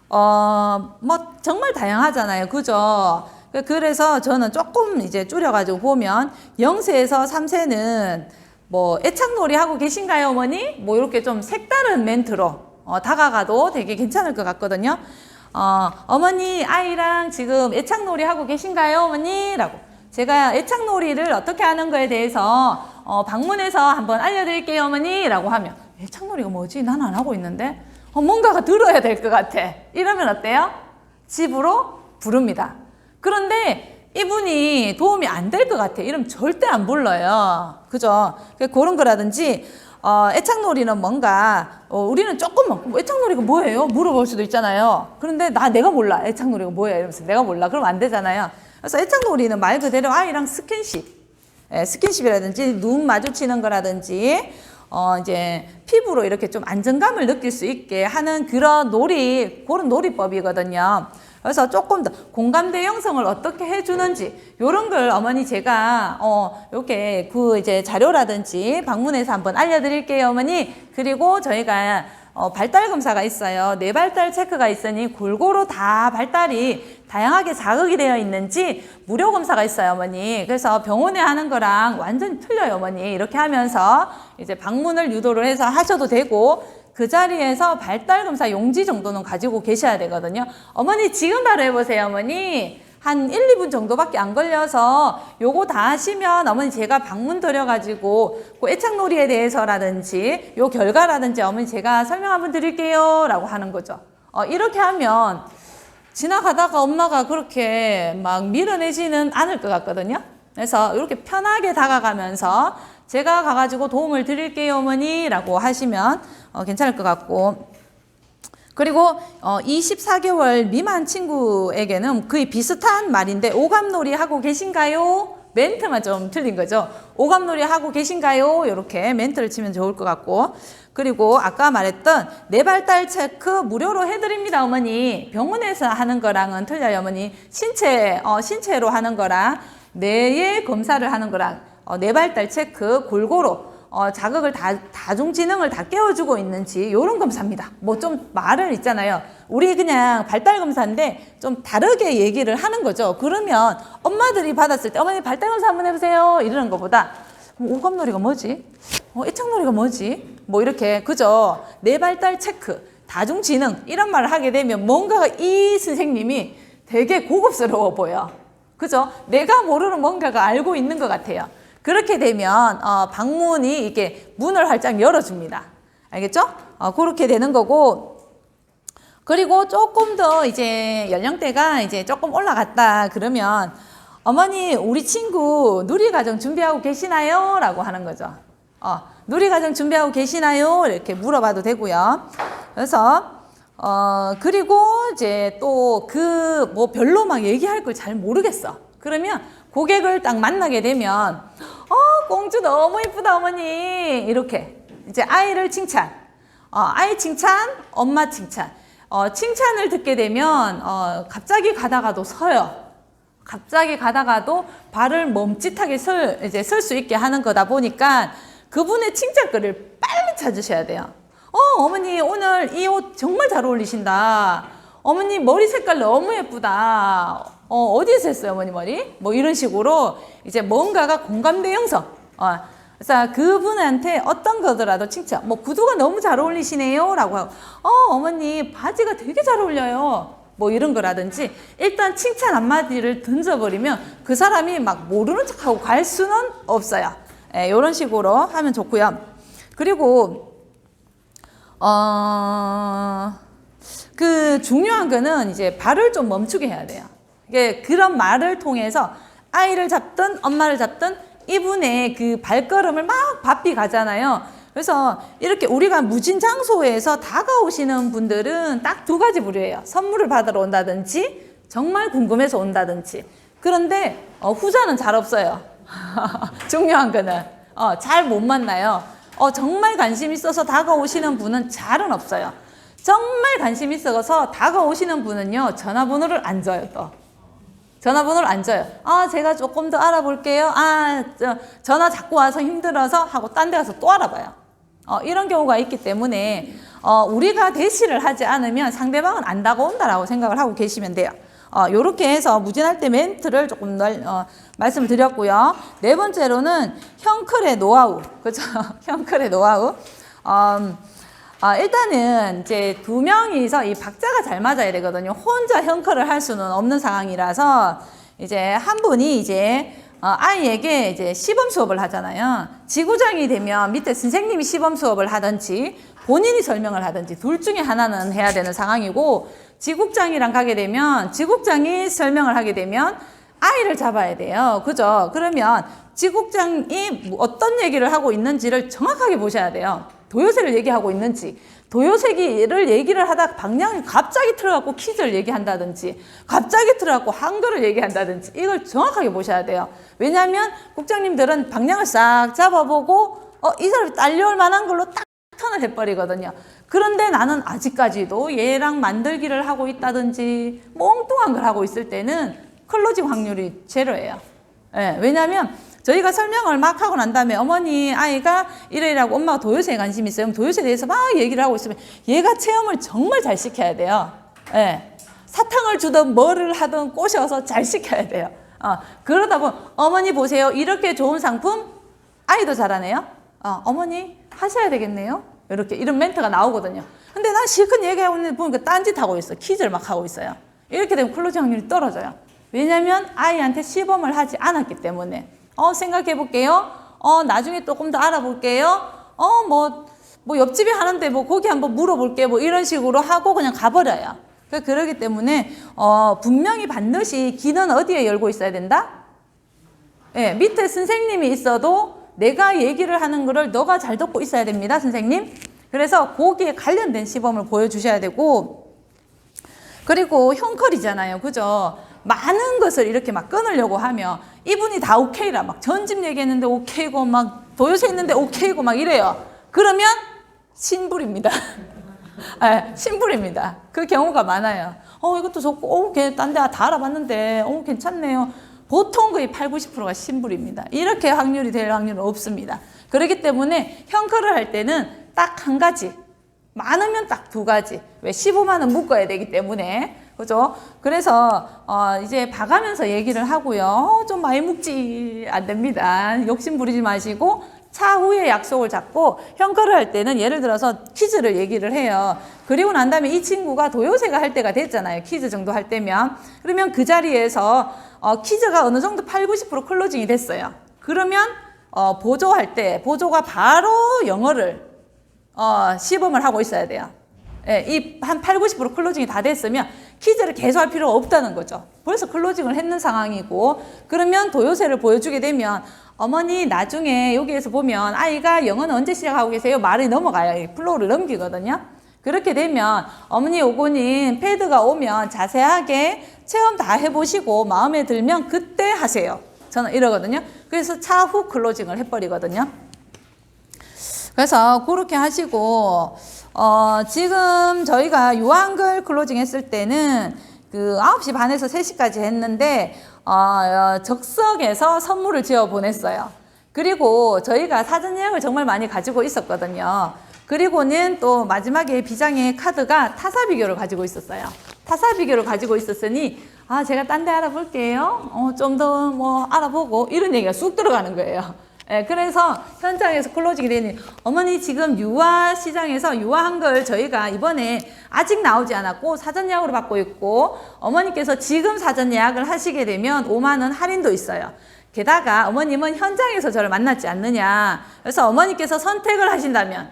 뭐 정말 다양하잖아요. 그죠? 그래서 저는 조금 이제 줄여가지고 보면 0세에서 3세는 뭐 애착놀이 하고 계신가요, 어머니? 뭐 이렇게 좀 색다른 멘트로 다가가도 되게 괜찮을 것 같거든요. 어머니 아이랑 지금 애착놀이 하고 계신가요, 어머니? 라고. 제가 애착놀이를 어떻게 하는 거에 대해서 방문해서 한번 알려드릴게요, 어머니. 라고 하면 애착놀이가 뭐지? 난 안 하고 있는데? 뭔가가 들어야 될 것 같아. 이러면 어때요? 집으로 부릅니다. 그런데 이분이 도움이 안 될 것 같아. 이러면 절대 안 불러요. 그죠? 그런 거라든지, 애착놀이는 뭔가, 우리는 조금만, 애착놀이가 뭐예요? 물어볼 수도 있잖아요. 그런데 내가 몰라. 애착놀이가 뭐야? 이러면서 내가 몰라. 그럼 안 되잖아요. 그래서 애착놀이는 말 그대로 아이랑 스킨십. 스킨십이라든지, 눈 마주치는 거라든지, 이제 피부로 이렇게 좀 안정감을 느낄 수 있게 하는 그런 놀이법이거든요. 그래서 조금 더 공감대 형성을 어떻게 해주는지 요런 걸 어머니 제가 이렇게 그 이제 자료라든지 방문해서 한번 알려드릴게요, 어머니. 그리고 저희가 발달 검사가 있어요. 뇌발달 체크가 있으니 골고루 다 발달이 다양하게 자극이 되어 있는지 무료 검사가 있어요, 어머니. 그래서 병원에 하는 거랑 완전히 틀려요, 어머니. 이렇게 하면서 이제 방문을 유도를 해서 하셔도 되고, 그 자리에서 발달 검사 용지 정도는 가지고 계셔야 되거든요. 어머니 지금 바로 해보세요, 어머니. 한 1, 2분 정도밖에 안 걸려서 요거 다 하시면 어머니 제가 방문 드려가지고 그 애착놀이에 대해서라든지 요 결과라든지 어머니 제가 설명 한번 드릴게요 라고 하는 거죠. 이렇게 하면 지나가다가 엄마가 그렇게 막 밀어내지는 않을 것 같거든요. 그래서 이렇게 편하게 다가가면서 제가 가가지고 도움을 드릴게요, 어머니 라고 하시면 괜찮을 것 같고, 그리고 24개월 미만 친구에게는 거의 비슷한 말인데, 오감놀이 하고 계신가요? 멘트만 좀 틀린 거죠. 오감놀이 하고 계신가요? 이렇게 멘트를 치면 좋을 것 같고, 그리고 아까 말했던 뇌발달 체크 무료로 해드립니다, 어머니. 병원에서 하는 거랑은 틀려요, 어머니. 신체로 하는 거랑 뇌의 검사를 하는 거랑 뇌발달 체크 골고루 자극을 다중지능을 다 깨워주고 있는지 이런 검사입니다. 뭐 좀 말을 있잖아요. 우리 그냥 발달 검사인데 좀 다르게 얘기를 하는 거죠. 그러면 엄마들이 받았을 때 어머니 발달 검사 한번 해보세요 이러는 것보다 오감놀이가 뭐지? 애착놀이가 뭐지? 뭐 이렇게, 그죠? 뇌발달 체크, 다중지능 이런 말을 하게 되면 뭔가가 이 선생님이 되게 고급스러워 보여. 그죠? 내가 모르는 뭔가가 알고 있는 것 같아요. 그렇게 되면 방문이 이게 문을 활짝 열어줍니다. 알겠죠? 그렇게 되는 거고, 그리고 조금 더 이제 연령대가 이제 조금 올라갔다 그러면 어머니 우리 친구 누리과정 준비하고 계시나요? 라고 하는 거죠. 누리과정 준비하고 계시나요? 이렇게 물어봐도 되고요. 그래서 그리고 이제 또 뭐 별로 막 얘기할 걸 잘 모르겠어. 그러면 고객을 딱 만나게 되면 공주 너무 이쁘다 어머니 이렇게 이제 아이를 칭찬, 아이 칭찬, 엄마 칭찬, 칭찬을 듣게 되면 갑자기 가다가도 서요. 갑자기 가다가도 발을 멈칫하게 설 수 있게 하는 거다 보니까 그분의 칭찬거리를 빨리 찾으셔야 돼요. 어머니 오늘 이 옷 정말 잘 어울리신다. 어머니 머리 색깔 너무 예쁘다. 어디에서 했어요, 어머니 머리? 뭐 이런 식으로 이제 뭔가가 공감대 형성. 그래서 그분한테 어떤 거더라도 칭찬. 뭐 구두가 너무 잘 어울리시네요. 라고 하고, 어머니 바지가 되게 잘 어울려요. 뭐 이런 거라든지 일단 칭찬 한마디를 던져버리면 그 사람이 막 모르는 척하고 갈 수는 없어요. 예, 이런 식으로 하면 좋고요. 그리고 그 중요한 거는 이제 발을 좀 멈추게 해야 돼요. 이게 그런 말을 통해서 아이를 잡든 엄마를 잡든 이분의 그 발걸음을 막 바삐 가잖아요. 그래서 이렇게 우리가 무진 장소에서 다가오시는 분들은 딱 두 가지 부류예요. 선물을 받으러 온다든지 정말 궁금해서 온다든지. 그런데 후자는 잘 없어요. 중요한 거는 잘 못 만나요. 정말 관심 있어서 다가오시는 분은 잘은 없어요. 정말 관심 있어서 다가오시는 분은요, 전화번호를 안 줘요, 또. 전화번호를 안 줘요. 제가 조금 더 알아볼게요. 전화 자꾸 와서 힘들어서 하고 딴 데 가서 또 알아봐요. 이런 경우가 있기 때문에 우리가 대시를 하지 않으면 상대방은 안 다가온다라고 생각을 하고 계시면 돼요. 요렇게 해서 무진할 때 멘트를 조금 말씀을 드렸고요. 네 번째로는 형클의 노하우. 그죠? 형클의 노하우. 일단은 이제 두 명이서 이 박자가 잘 맞아야 되거든요. 혼자 형클을 할 수는 없는 상황이라서 이제 한 분이 이제 아이에게 이제 시범 수업을 하잖아요. 지구장이 되면 밑에 선생님이 시범 수업을 하든지 본인이 설명을 하든지 둘 중에 하나는 해야 되는 상황이고, 지국장이랑 가게 되면 지국장이 설명을 하게 되면 아이를 잡아야 돼요. 그죠? 그러면 지국장이 어떤 얘기를 하고 있는지를 정확하게 보셔야 돼요. 도요새를 얘기하고 있는지, 도요새를 얘기를 하다가 방향이 갑자기 틀어갖고 퀴즈를 얘기한다든지, 갑자기 틀어갖고 한글을 얘기한다든지, 이걸 정확하게 보셔야 돼요. 왜냐하면 국장님들은 방향을 싹 잡아보고 이 사람이 딸려올 만한 걸로 딱 턴을 해버리거든요. 그런데 나는 아직까지도 얘랑 만들기를 하고 있다든지 멍뚱한 걸 하고 있을 때는 클로징 확률이 제로예요. 예, 왜냐하면 저희가 설명을 막 하고 난 다음에 어머니 아이가 이래라고 엄마가 도요새에 관심이 있어요. 그럼 도요새에 대해서 막 얘기를 하고 있으면 얘가 체험을 정말 잘 시켜야 돼요. 예, 사탕을 주든 뭐를 하든 꼬셔서 잘 시켜야 돼요. 그러다 보면 어머니 보세요. 이렇게 좋은 상품 아이도 잘하네요. 어머니 하셔야 되겠네요. 이런 멘트가 나오거든요. 근데 난 실컷 얘기하고 있는데 보니까 딴짓하고 있어. 퀴즈를 막 하고 있어요. 이렇게 되면 클로징 확률이 떨어져요. 왜냐면 아이한테 시범을 하지 않았기 때문에. 생각해 볼게요. 나중에 조금 더 알아볼게요. 뭐 옆집에 하는데 뭐 거기 한번 물어볼게. 뭐 이런 식으로 하고 그냥 가버려요. 그러기 때문에 분명히 반드시 귀는 어디에 열고 있어야 된다? 예, 밑에 선생님이 있어도 내가 얘기를 하는 거를 너가 잘 듣고 있어야 됩니다, 선생님. 그래서 거기에 관련된 시범을 보여주셔야 되고, 그리고 형컬이잖아요, 그죠? 많은 것을 이렇게 막 끊으려고 하면 이분이 다 오케이라 막 전집 얘기했는데 오케이고 막 도요새 있는데 오케이고 막 이래요. 그러면 신불입니다. 네, 신불입니다. 그 경우가 많아요. 이것도 좋고, 딴 데 다 알아봤는데, 괜찮네요. 보통 거의 80~90%가 신불입니다. 이렇게 확률이 될 확률은 없습니다. 그렇기 때문에 형컬을 할 때는 딱 한 가지, 많으면 딱 두 가지. 왜 15만은 묶어야 되기 때문에. 그죠? 그래서 이제 봐가면서 얘기를 하고요. 좀 많이 묶지 안 됩니다. 욕심 부리지 마시고 차후에 약속을 잡고 형컬을 할 때는 예를 들어서 퀴즈를 얘기를 해요. 그리고 난 다음에 이 친구가 도요새가 할 때가 됐잖아요. 퀴즈 정도 할 때면. 그러면 그 자리에서 퀴즈가 어느 정도 80~90% 클로징이 됐어요. 그러면 보조할 때 보조가 바로 영어를 시범을 하고 있어야 돼요. 예, 이 한 80~90% 클로징이 다 됐으면 퀴즈를 계속 할 필요가 없다는 거죠. 벌써 클로징을 했는 상황이고, 그러면 도요새를 보여주게 되면 어머니 나중에 여기에서 보면 아이가 영어는 언제 시작하고 계세요? 말이 넘어가요. 플로우를 넘기거든요. 그렇게 되면 어머니 요거는 패드가 오면 자세하게 체험 다 해보시고 마음에 들면 그때 하세요. 저는 이러거든요. 그래서 차후 클로징을 해버리거든요. 그래서 그렇게 하시고 지금 저희가 유한글 클로징 했을 때는 그 9시 반에서 3시까지 했는데 적석에서 선물을 지어 보냈어요. 그리고 저희가 사전 예약을 정말 많이 가지고 있었거든요. 그리고는 또 마지막에 비장의 카드가 타사 비교를 가지고 있었어요. 타사 비교를 가지고 있었으니 제가 딴 데 알아볼게요. 좀 더 뭐 알아보고 이런 얘기가 쑥 들어가는 거예요. 예, 그래서 현장에서 클로징이 되니 어머니 지금 유아 시장에서 유아 한글 저희가 이번에 아직 나오지 않았고 사전 예약으로 받고 있고 어머니께서 지금 사전 예약을 하시게 되면 5만 원 할인도 있어요. 게다가 어머님은 현장에서 저를 만났지 않느냐. 그래서 어머니께서 선택을 하신다면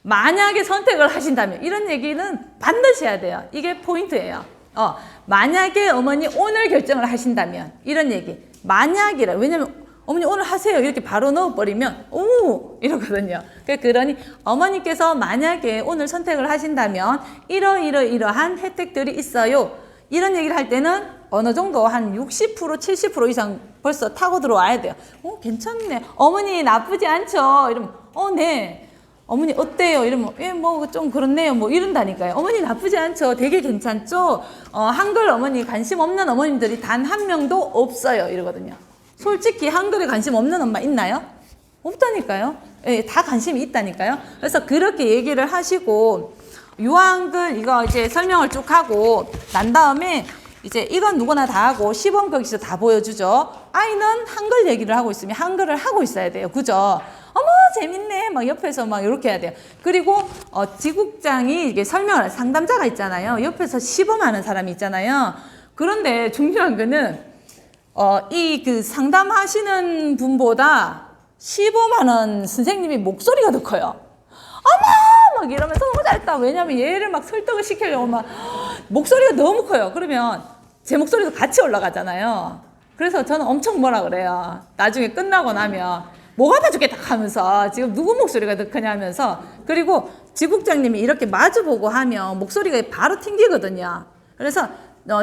만약에 선택을 하신다면 이런 얘기는 반드시 해야 돼요. 이게 포인트예요. 만약에 어머니 오늘 결정을 하신다면 이런 얘기 만약이라 왜냐면 어머니 오늘 하세요 이렇게 바로 넣어버리면 오 이러거든요. 그러니 어머니께서 만약에 오늘 선택을 하신다면 이러한 혜택들이 있어요. 이런 얘기를 할 때는 어느 정도 한 60% 70% 이상 벌써 타고 들어와야 돼요. 괜찮네. 어머니 나쁘지 않죠? 이러면 네. 어머니 어때요? 이러면 뭐 좀 그렇네요. 뭐 이런다니까요. 어머니 나쁘지 않죠? 되게 괜찮죠? 한글 어머니 관심 없는 어머님들이 단 한 명도 없어요. 이러거든요. 솔직히 한글에 관심 없는 엄마 있나요? 없다니까요. 예, 다 관심이 있다니까요. 그래서 그렇게 얘기를 하시고 유아한글 이거 이제 설명을 쭉 하고 난 다음에 이제 이건 누구나 다 하고 시범 거기서 다 보여주죠. 아이는 한글 얘기를 하고 있으면 한글을 하고 있어야 돼요. 그죠? 어머 재밌네 막 옆에서 막 이렇게 해야 돼요. 그리고 지국장이 이게 설명을 상담자가 있잖아요. 옆에서 시범하는 사람이 있잖아요. 그런데 중요한 거는 이 그 상담하시는 분보다 시범하는 선생님이 목소리가 더 커요. 어머 막 이러면서 너무 잘했다. 왜냐면 얘를 막 설득을 시키려고 막 목소리가 너무 커요. 그러면 제 목소리도 같이 올라가잖아요. 그래서 저는 엄청 뭐라 그래요. 나중에 끝나고 나면 목 아파 죽겠다 하면서 지금 누구 목소리가 더 크냐면서 그리고 지국장님이 이렇게 마주보고 하면 목소리가 바로 튕기거든요. 그래서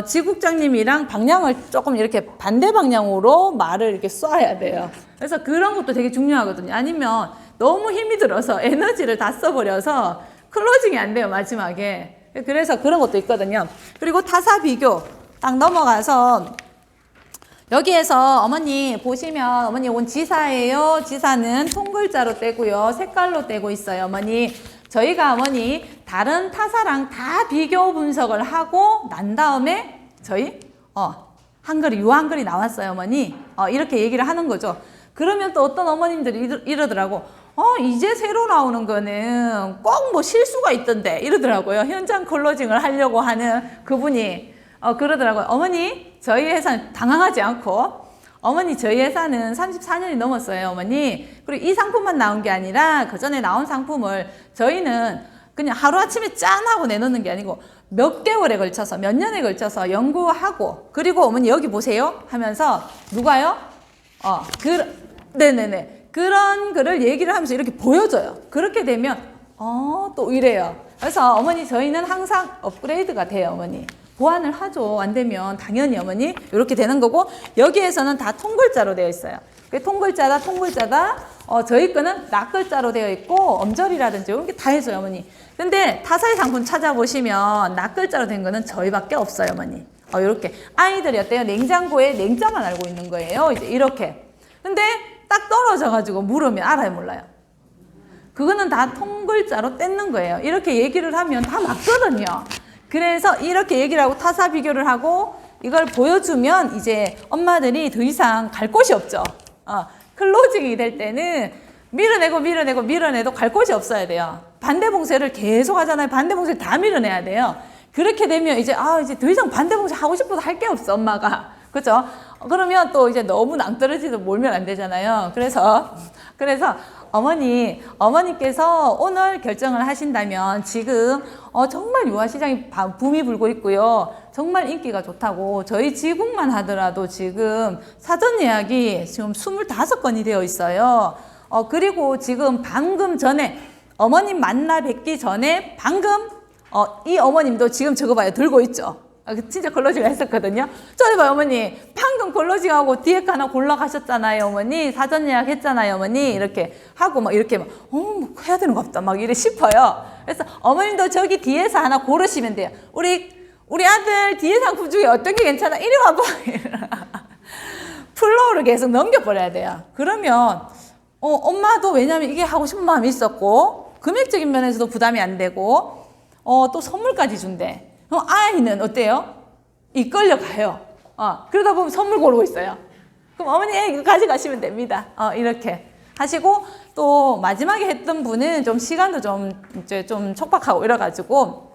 지국장님이랑 방향을 조금 이렇게 반대 방향으로 말을 이렇게 쏴야 돼요. 그래서 그런 것도 되게 중요하거든요. 아니면 너무 힘이 들어서 에너지를 다 써버려서 클로징이 안 돼요, 마지막에. 그래서 그런 것도 있거든요. 그리고 타사 비교 딱 넘어가서 여기에서 어머니 보시면 어머니 이건 지사예요. 지사는 통글자로 떼고요. 색깔로 떼고 있어요. 어머니 저희가 어머니 다른 타사랑 다 비교 분석을 하고 난 다음에 저희 한글이 유한글이 나왔어요. 어머니 이렇게 얘기를 하는 거죠. 그러면 또 어떤 어머님들이 이러더라고. 이제 새로 나오는 거는 꼭 뭐 실수가 있던데 이러더라고요. 현장 클로징을 하려고 하는 그분이 그러더라고요. 어머니 저희 회사는 당황하지 않고 어머니 저희 회사는 34년이 넘었어요. 어머니 그리고 이 상품만 나온 게 아니라 그 전에 나온 상품을 저희는 그냥 하루아침에 짠 하고 내놓는 게 아니고 몇 개월에 걸쳐서 몇 년에 걸쳐서 연구하고 그리고 어머니 여기 보세요 하면서 누가요? 네네네 그런 거를 얘기를 하면서 이렇게 보여줘요. 그렇게 되면 또 이래요. 그래서 어머니 저희는 항상 업그레이드가 돼요. 어머니 보완을 하죠. 안 되면 당연히 어머니 이렇게 되는 거고 여기에서는 다 통글자로 되어 있어요. 통글자다 저희 거는 낱글자로 되어 있고 엄절이라든지 이런 게 다 해줘요. 어머니 근데 타사의 상품 찾아보시면 낱글자로 된 거는 저희밖에 없어요. 어머니 이렇게 아이들이 어때요? 냉장고에 냉자만 알고 있는 거예요. 이제 이렇게 근데 딱 떨어져가지고 물으면 알아요 몰라요? 그거는 다 통글자로 떼는 거예요. 이렇게 얘기를 하면 다 맞거든요. 그래서 이렇게 얘기를 하고 타사 비교를 하고 이걸 보여주면 이제 엄마들이 더 이상 갈 곳이 없죠. 클로징이 될 때는 밀어내도 갈 곳이 없어야 돼요. 반대 봉쇄를 계속 하잖아요. 반대 봉쇄를 다 밀어내야 돼요. 그렇게 되면 이제 이제 더 이상 반대 봉쇄 하고 싶어도 할 게 없어 엄마가. 그죠? 그러면 또 이제 너무 낭떠러지도 몰면 안 되잖아요. 그래서 어머니께서 오늘 결정을 하신다면 지금 정말 유아시장이 붐이 불고 있고요. 정말 인기가 좋다고 저희 지국만 하더라도 지금 사전 예약이 지금 25건이 되어 있어요. 그리고 지금 방금 전에 어머님 만나 뵙기 전에 방금 이 어머님도 지금 저거 봐요. 들고 있죠. 진짜 클로징 했었거든요. 저기 봐요, 어머니. 방금 클로징하고 뒤에 거 하나 골라가셨잖아요, 어머니. 사전 예약 했잖아요, 어머니. 이렇게 하고 막 이렇게 뭐 해야 되는 것 같다. 막 이래 싶어요. 그래서 어머님도 저기 뒤에서 하나 고르시면 돼요. 우리 아들 뒤에 상품 중에 어떤 게 괜찮아? 이리 와봐. 플로우를 계속 넘겨버려야 돼요. 그러면, 엄마도 왜냐면 이게 하고 싶은 마음이 있었고, 금액적인 면에서도 부담이 안 되고, 또 선물까지 준대. 아이는 어때요? 이끌려 가요. 그러다 보면 선물 고르고 있어요. 그럼 어머니 이거 가져가시면 됩니다. 이렇게. 하시고 또 마지막에 했던 분은 좀 시간도 좀 이제 좀 촉박하고 이래가지고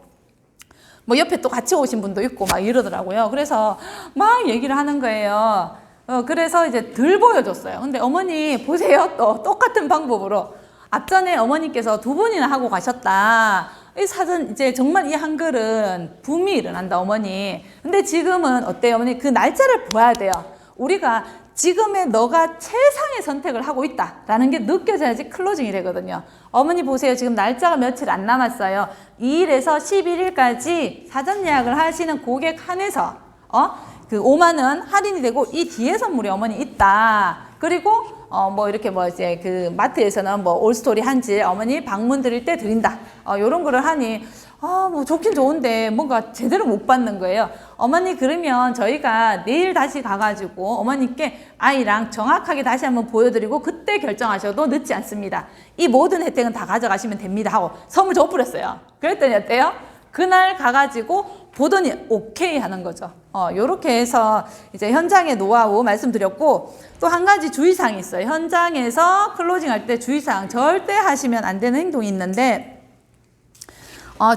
뭐 옆에 또 같이 오신 분도 있고 막 이러더라고요. 그래서 막 얘기를 하는 거예요. 그래서 이제 덜 보여줬어요. 근데 어머니 보세요. 또 똑같은 방법으로 앞전에 어머니께서 2번이나 하고 가셨다. 이 사전 이제 정말 이 한글은 붐이 일어난다 어머니. 근데 지금은 어때요 어머니? 그 날짜를 봐야 돼요. 우리가 지금의 너가 최상의 선택을 하고 있다라는 게 느껴져야지 클로징이 되거든요. 어머니 보세요. 지금 날짜가 며칠 안 남았어요. 2일에서 11일까지 사전 예약을 하시는 고객 한해서 그 5만 원 할인이 되고 이 뒤에 선물이 어머니 있다. 그리고 뭐 이렇게 뭐 이제 그 마트에서는 뭐 올스토리 한질 어머니 방문 드릴 때 드린다. 요런 거를 하니 뭐 좋긴 좋은데 뭔가 제대로 못 받는 거예요. 어머니 그러면 저희가 내일 다시 가가지고 어머니께 아이랑 정확하게 다시 한번 보여드리고 그때 결정하셔도 늦지 않습니다. 이 모든 혜택은 다 가져가시면 됩니다 하고 선물 줘버렸어요. 그랬더니 어때요? 그날 가가지고 보더니 오케이 하는 거죠. 요렇게 해서 이제 현장의 노하우 말씀드렸고 또 한 가지 주의사항이 있어요. 현장에서 클로징 할 때 주의사항 절대 하시면 안 되는 행동이 있는데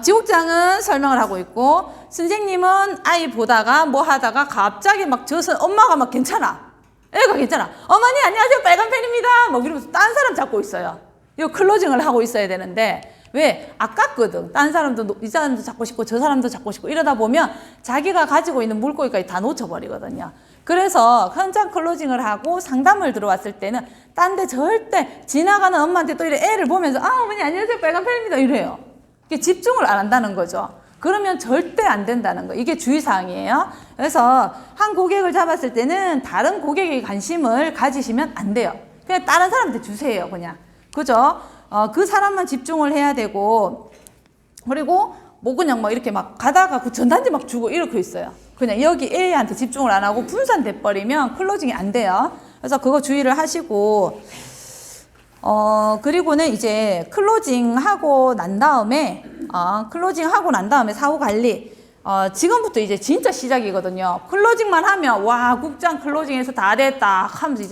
지국장은 설명을 하고 있고 선생님은 아이 보다가 뭐 하다가 갑자기 막 엄마가 막 괜찮아. 애가 괜찮아. 어머니 안녕하세요 빨간 펜입니다. 막 이러면서 딴 사람 잡고 있어요. 이거 클로징을 하고 있어야 되는데 왜? 아깝거든. 딴 사람도 이 사람도 잡고 싶고 저 사람도 잡고 싶고 이러다 보면 자기가 가지고 있는 물고기까지 다 놓쳐버리거든요. 그래서 현장 클로징을 하고 상담을 들어왔을 때는 딴 데 절대 지나가는 엄마한테 또 이래 애를 보면서 어머니 안녕하세요 빨간 펜입니다 이래요. 이게 집중을 안 한다는 거죠. 그러면 절대 안 된다는 거. 이게 주의사항이에요. 그래서 한 고객을 잡았을 때는 다른 고객의 관심을 가지시면 안 돼요. 그냥 다른 사람한테 주세요. 그냥. 그죠? 그 사람만 집중을 해야 되고 그리고 뭐 그냥 막 이렇게 막 가다가 그 전단지 막 주고 이렇게 있어요. 그냥 여기 A한테 집중을 안 하고 분산돼 버리면 클로징이 안 돼요. 그래서 그거 주의를 하시고 그리고는 이제 클로징 하고 난 다음에 사후 관리 지금부터 이제 진짜 시작이거든요. 클로징만 하면 와 국장 클로징해서 다 됐다 하면서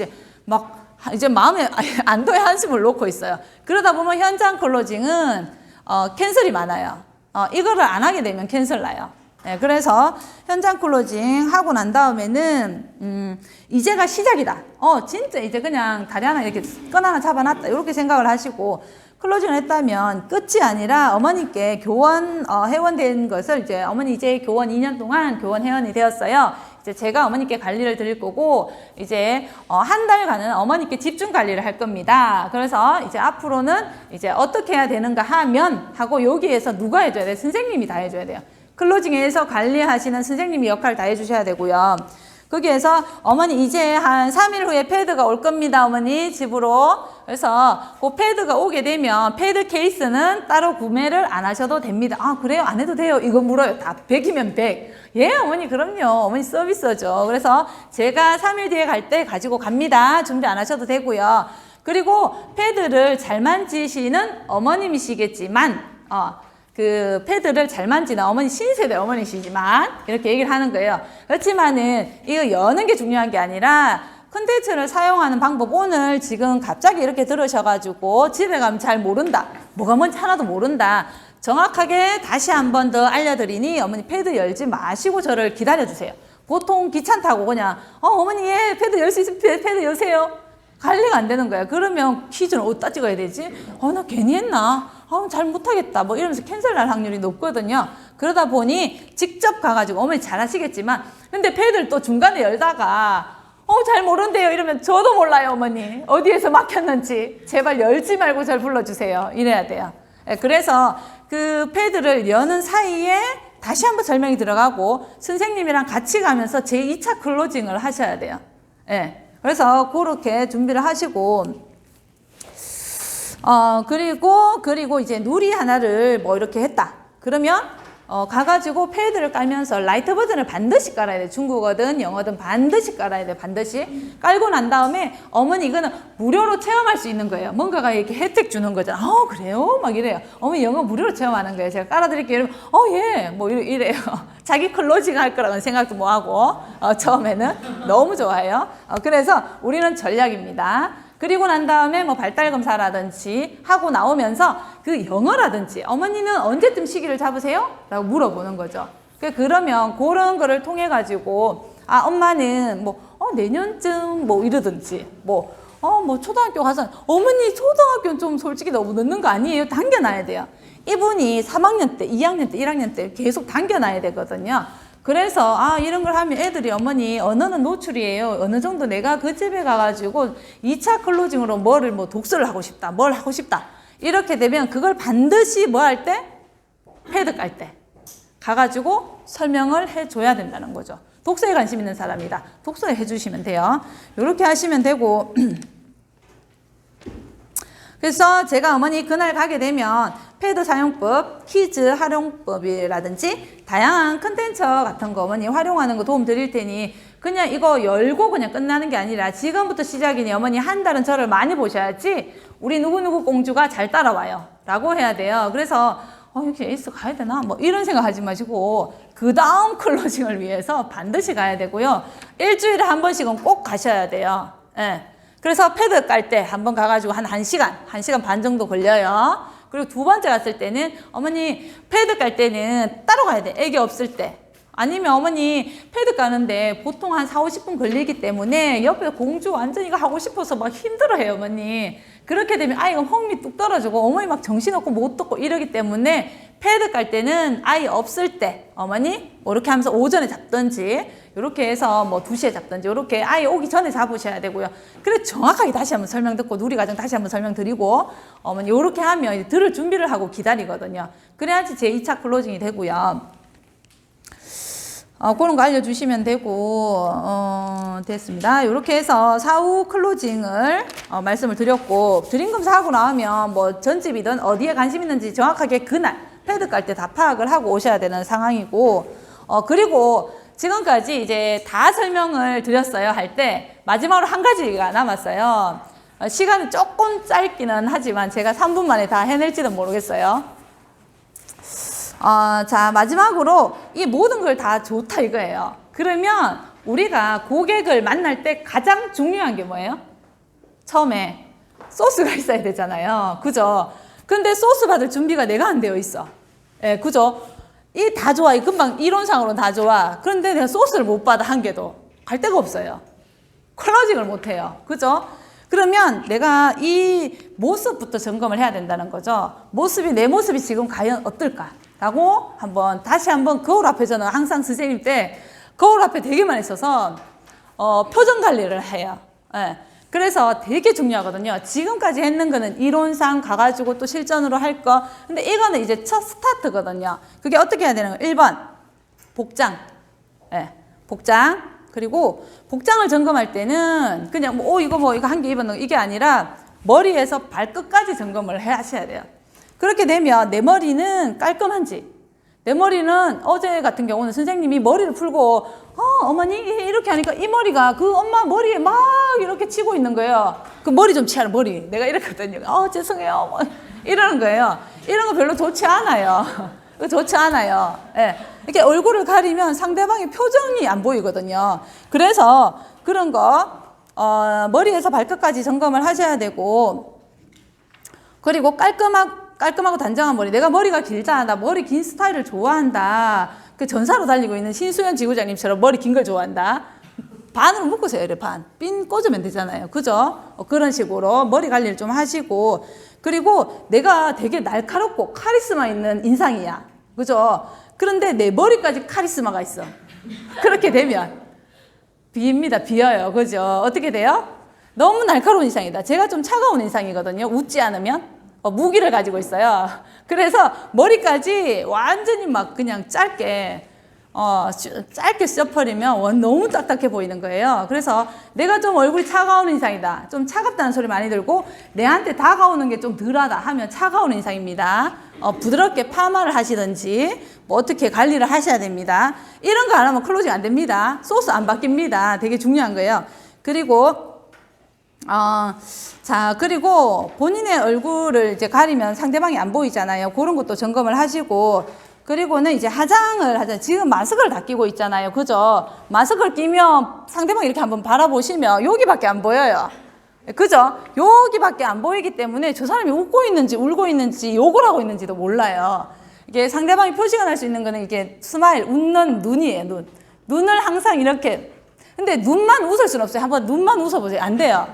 이제 마음에 안도의 한숨을 놓고 있어요. 그러다 보면 현장 클로징은 캔슬이 많아요. 이거를 안 하게 되면 캔슬 나요. 네, 그래서 현장 클로징 하고 난 다음에는 이제가 시작이다. 진짜 이제 그냥 다리 하나 이렇게 끈 하나 잡아놨다. 이렇게 생각을 하시고 클로징을 했다면 끝이 아니라 어머니께 교원 회원된 것을 이제 어머니 이제 교원 2년 동안 교원 회원이 되었어요. 이제 제가 어머니께 관리를 드릴 거고 이제 한 달간은 어머니께 집중 관리를 할 겁니다. 그래서 이제 앞으로는 이제 어떻게 해야 되는가 하고 여기에서 누가 해줘야 돼요? 선생님이 다 해줘야 돼요. 클로징에서 관리하시는 선생님이 역할을 다 해주셔야 되고요. 거기에서 어머니 이제 한 3일 후에 패드가 올 겁니다. 어머니 집으로. 그래서 그 패드가 오게 되면 패드 케이스는 따로 구매를 안 하셔도 됩니다. 그래요? 안 해도 돼요? 이거 물어요. 다 100이면 100. 예, 어머니 그럼요. 어머니 서비스죠. 그래서 제가 3일 뒤에 갈 때 가지고 갑니다. 준비 안 하셔도 되고요. 그리고 패드를 잘 만지시는 어머님이시겠지만 그 패드를 잘 만지는 어머니 신세대 어머니시지만 이렇게 얘기를 하는 거예요. 그렇지만은 이거 여는 게 중요한 게 아니라 콘텐츠를 사용하는 방법 오늘 지금 갑자기 이렇게 들으셔가지고 집에 가면 잘 모른다. 뭐가 뭔지 하나도 모른다. 정확하게 다시 한 번 더 알려드리니 어머니 패드 열지 마시고 저를 기다려주세요. 보통 귀찮다고 그냥 어머니 예 패드 열 수 있으면 패드 여세요. 관리가 안 되는 거야. 그러면 퀴즈는 어디다 찍어야 되지? 나 괜히 했나? 잘 못하겠다. 뭐 이러면서 캔슬 날 확률이 높거든요. 그러다 보니 직접 가가지고 어머니 잘 하시겠지만 근데 패드를 또 중간에 열다가 잘 모른대요. 이러면 저도 몰라요. 어머니 어디에서 막혔는지 제발 열지 말고 절 불러주세요. 이래야 돼요. 그래서 그 패드를 여는 사이에 다시 한번 설명이 들어가고 선생님이랑 같이 가면서 제2차 클로징을 하셔야 돼요. 그래서 그렇게 준비를 하시고 그리고 이제 누리 하나를 뭐 이렇게 했다. 그러면 가가지고 패드를 깔면서 라이트 버튼을 반드시 깔아야 돼. 중국어든 영어든 반드시 깔아야 돼. 반드시 깔고 난 다음에 어머니 이거는 무료로 체험할 수 있는 거예요. 뭔가가 이렇게 혜택 주는 거잖아. 그래요? 막 이래요. 어머니 영어 무료로 체험하는 거예요. 제가 깔아드릴게요. 이러면 예. 뭐 이래요. 자기 클로징 할 거라고는 생각도 뭐 하고 처음에는 너무 좋아요. 그래서 우리는 전략입니다. 그리고 난 다음에 뭐 발달 검사라든지 하고 나오면서 그 영어라든지 어머니는 언제쯤 시기를 잡으세요? 라고 물어보는 거죠. 그러면 그런 거를 통해 가지고 아 엄마는 뭐 내년쯤 뭐 이러든지 뭐 초등학교 가서 어머니 초등학교는 좀 솔직히 너무 늦는 거 아니에요? 당겨놔야 돼요. 이분이 3학년 때, 2학년 때, 1학년 때 계속 당겨놔야 되거든요. 그래서 이런 걸 하면 애들이 어머니 언어는 노출이에요. 어느 정도 내가 그 집에 가가지고 2차 클로징으로 뭐를 뭐 독서를 하고 싶다. 뭘 하고 싶다. 이렇게 되면 그걸 반드시 뭐 할 때? 패드 깔 때 가가지고 설명을 해줘야 된다는 거죠. 독서에 관심 있는 사람이다. 독서에 해주시면 돼요. 이렇게 하시면 되고 그래서 제가 어머니 그날 가게 되면 패드 사용법, 퀴즈 활용법이라든지 다양한 컨텐츠 같은 거 어머니 활용하는 거 도움 드릴 테니 그냥 이거 열고 그냥 끝나는 게 아니라 지금부터 시작이니 어머니 한 달은 저를 많이 보셔야지 우리 누구누구 공주가 잘 따라와요 라고 해야 돼요. 그래서 역시 에이스 가야 되나? 뭐 이런 생각 하지 마시고 그 다음 클로징을 위해서 반드시 가야 되고요. 일주일에 한 번씩은 꼭 가셔야 돼요. 예. 그래서 패드 깔 때 한번 가가지고 한 1시간 반 정도 걸려요. 그리고 두 번째 갔을 때는 어머니 패드 깔 때는 따로 가야 돼. 애기 없을 때. 아니면 어머니 패드 까는데 보통 한 4, 50분 걸리기 때문에 옆에 공주 완전히 이거 하고 싶어서 막 힘들어해요, 어머니. 그렇게 되면 아이가 흥미 뚝 떨어지고 어머니 막 정신없고 못 듣고 이러기 때문에 패드 깔 때는 아이 없을 때 어머니 뭐 이렇게 하면서 오전에 잡든지 이렇게 해서 뭐 2시에 잡든지 이렇게 아이 오기 전에 잡으셔야 되고요. 그래 정확하게 다시 한번 설명 듣고 누리과정 다시 한번 설명드리고 어머니 이렇게 하면 이제 들을 준비를 하고 기다리거든요. 그래야지 제 2차 클로징이 되고요. 그런 거 알려주시면 되고 됐습니다. 이렇게 해서 사후 클로징을 말씀을 드렸고 드림 검사하고 나오면 뭐 전집이든 어디에 관심 있는지 정확하게 그날 패드 깔 때 다 파악을 하고 오셔야 되는 상황이고 그리고 지금까지 이제 다 설명을 드렸어요 할 때 마지막으로 한 가지가 남았어요. 시간은 조금 짧기는 하지만 제가 3분 만에 다 해낼지도 모르겠어요. 자 마지막으로 이 모든 걸 다 좋다 이거예요. 그러면 우리가 고객을 만날 때 가장 중요한 게 뭐예요? 처음에 소스가 있어야 되잖아요. 그죠? 근데 소스 받을 준비가 내가 안 되어 있어. 예, 그죠? 이 다 좋아. 이 금방 이론상으로는 다 좋아. 그런데 내가 소스를 못 받아 한 개도 갈 데가 없어요. 클로징을 못 해요. 그죠? 그러면 내가 이 모습부터 점검을 해야 된다는 거죠. 내 모습이 지금 과연 어떨까? 라고 다시 한번 거울 앞에 저는 항상 선생님 때 거울 앞에 되게 많이 있어서 표정 관리를 해요. 예. 그래서 되게 중요하거든요. 지금까지 했는 거는 이론상 가가지고 또 실전으로 할 거. 근데 이거는 이제 첫 스타트거든요. 그게 어떻게 해야 되는 거예요? 1번 복장. 예. 복장. 그리고 복장을 점검할 때는 그냥 이거 한 개 입었는 거 이게 아니라 머리에서 발끝까지 점검을 하셔야 돼요. 그렇게 되면 내 머리는 깔끔한지, 내 머리는 어제 같은 경우는 선생님이 머리를 풀고 어머니 이렇게 하니까 이 머리가 그 엄마 머리에 막 이렇게 치고 있는 거예요. 그 머리 좀 치아라 머리. 내가 이랬거든요. 죄송해요. 뭐 이러는 거예요. 이런 거 별로 좋지 않아요. 좋지 않아요. 예. 이렇게 얼굴을 가리면 상대방의 표정이 안 보이거든요. 그래서 그런 거 머리에서 발끝까지 점검을 하셔야 되고 그리고 깔끔하고 단정한 머리. 내가 머리가 길다. 나 머리 긴 스타일을 좋아한다. 그 전사로 달리고 있는 신수연 지구장님처럼 머리 긴 걸 좋아한다. 반으로 묶으세요. 이래 반. 핀 꽂으면 되잖아요. 그죠? 그런 식으로 머리 관리를 좀 하시고 그리고 내가 되게 날카롭고 카리스마 있는 인상이야. 그죠? 그런데 내 머리까지 카리스마가 있어. 그렇게 되면 비입니다. 비어요. 그죠? 어떻게 돼요? 너무 날카로운 인상이다. 제가 좀 차가운 인상이거든요. 웃지 않으면. 무기를 가지고 있어요. 그래서 머리까지 완전히 막 그냥 짧게 셔버리면 너무 딱딱해 보이는 거예요. 그래서 내가 좀 얼굴이 차가운 인상이다. 좀 차갑다는 소리 많이 들고 내한테 다가오는 게 좀 덜하다 하면 차가운 인상입니다. 부드럽게 파마를 하시든지 뭐 어떻게 관리를 하셔야 됩니다. 이런 거 안 하면 클로징 안 됩니다. 소스 안 바뀝니다. 되게 중요한 거예요. 그리고 그리고 본인의 얼굴을 이제 가리면 상대방이 안 보이잖아요. 그런 것도 점검을 하시고, 그리고는 이제 화장을 하잖아요. 지금 마스크를 다 끼고 있잖아요. 그죠? 마스크를 끼면 상대방이 이렇게 한번 바라보시면 여기밖에 안 보여요. 그죠? 여기밖에 안 보이기 때문에 저 사람이 웃고 있는지 울고 있는지 욕을 하고 있는지도 몰라요. 이게 상대방이 표시가 날 수 있는 거는 이게 스마일, 웃는 눈이에요, 눈. 눈을 항상 이렇게. 근데 눈만 웃을 수는 없어요. 한번 눈만 웃어보세요. 안 돼요.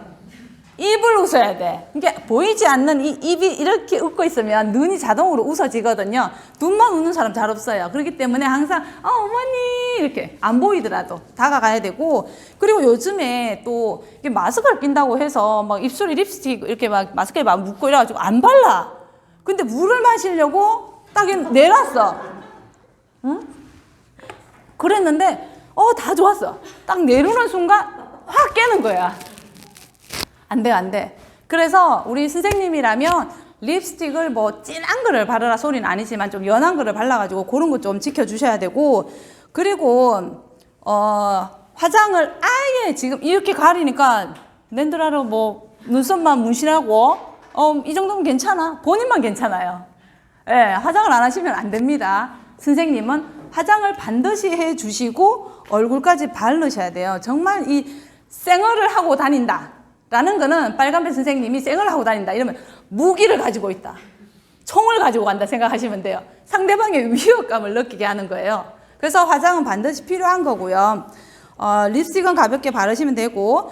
입을 웃어야 돼. 이게 보이지 않는 이 입이 이렇게 웃고 있으면 눈이 자동으로 웃어지거든요. 눈만 웃는 사람 잘 없어요. 그렇기 때문에 항상 어머니 이렇게 안 보이더라도 다가가야 되고, 그리고 요즘에 또 이게 마스크를 낀다고 해서 막 입술에 립스틱 이렇게 막 마스크에 막 묻고 이래가지고 안 발라. 근데 물을 마시려고 딱 내놨어. 응? 그랬는데 다 좋았어. 딱 내려오는 순간 확 깨는 거야. 안 돼, 안 돼. 그래서 우리 선생님이라면 립스틱을 뭐 진한 거를 바르라 소리는 아니지만 좀 연한 거를 발라가지고 그런 거 좀 지켜주셔야 되고, 그리고 화장을 아예 지금 이렇게 가리니까 낸들하러 뭐 눈썹만 문신하고 이 정도면 괜찮아. 본인만 괜찮아요. 예, 화장을 안 하시면 안 됩니다. 선생님은 화장을 반드시 해주시고 얼굴까지 바르셔야 돼요. 정말 이 쌩얼을 하고 다닌다 라는 거는, 빨간배 선생님이 쌩얼을 하고 다닌다 이러면 무기를 가지고 있다, 총을 가지고 간다 생각하시면 돼요. 상대방의 위협감을 느끼게 하는 거예요. 그래서 화장은 반드시 필요한 거고요. 립스틱은 가볍게 바르시면 되고,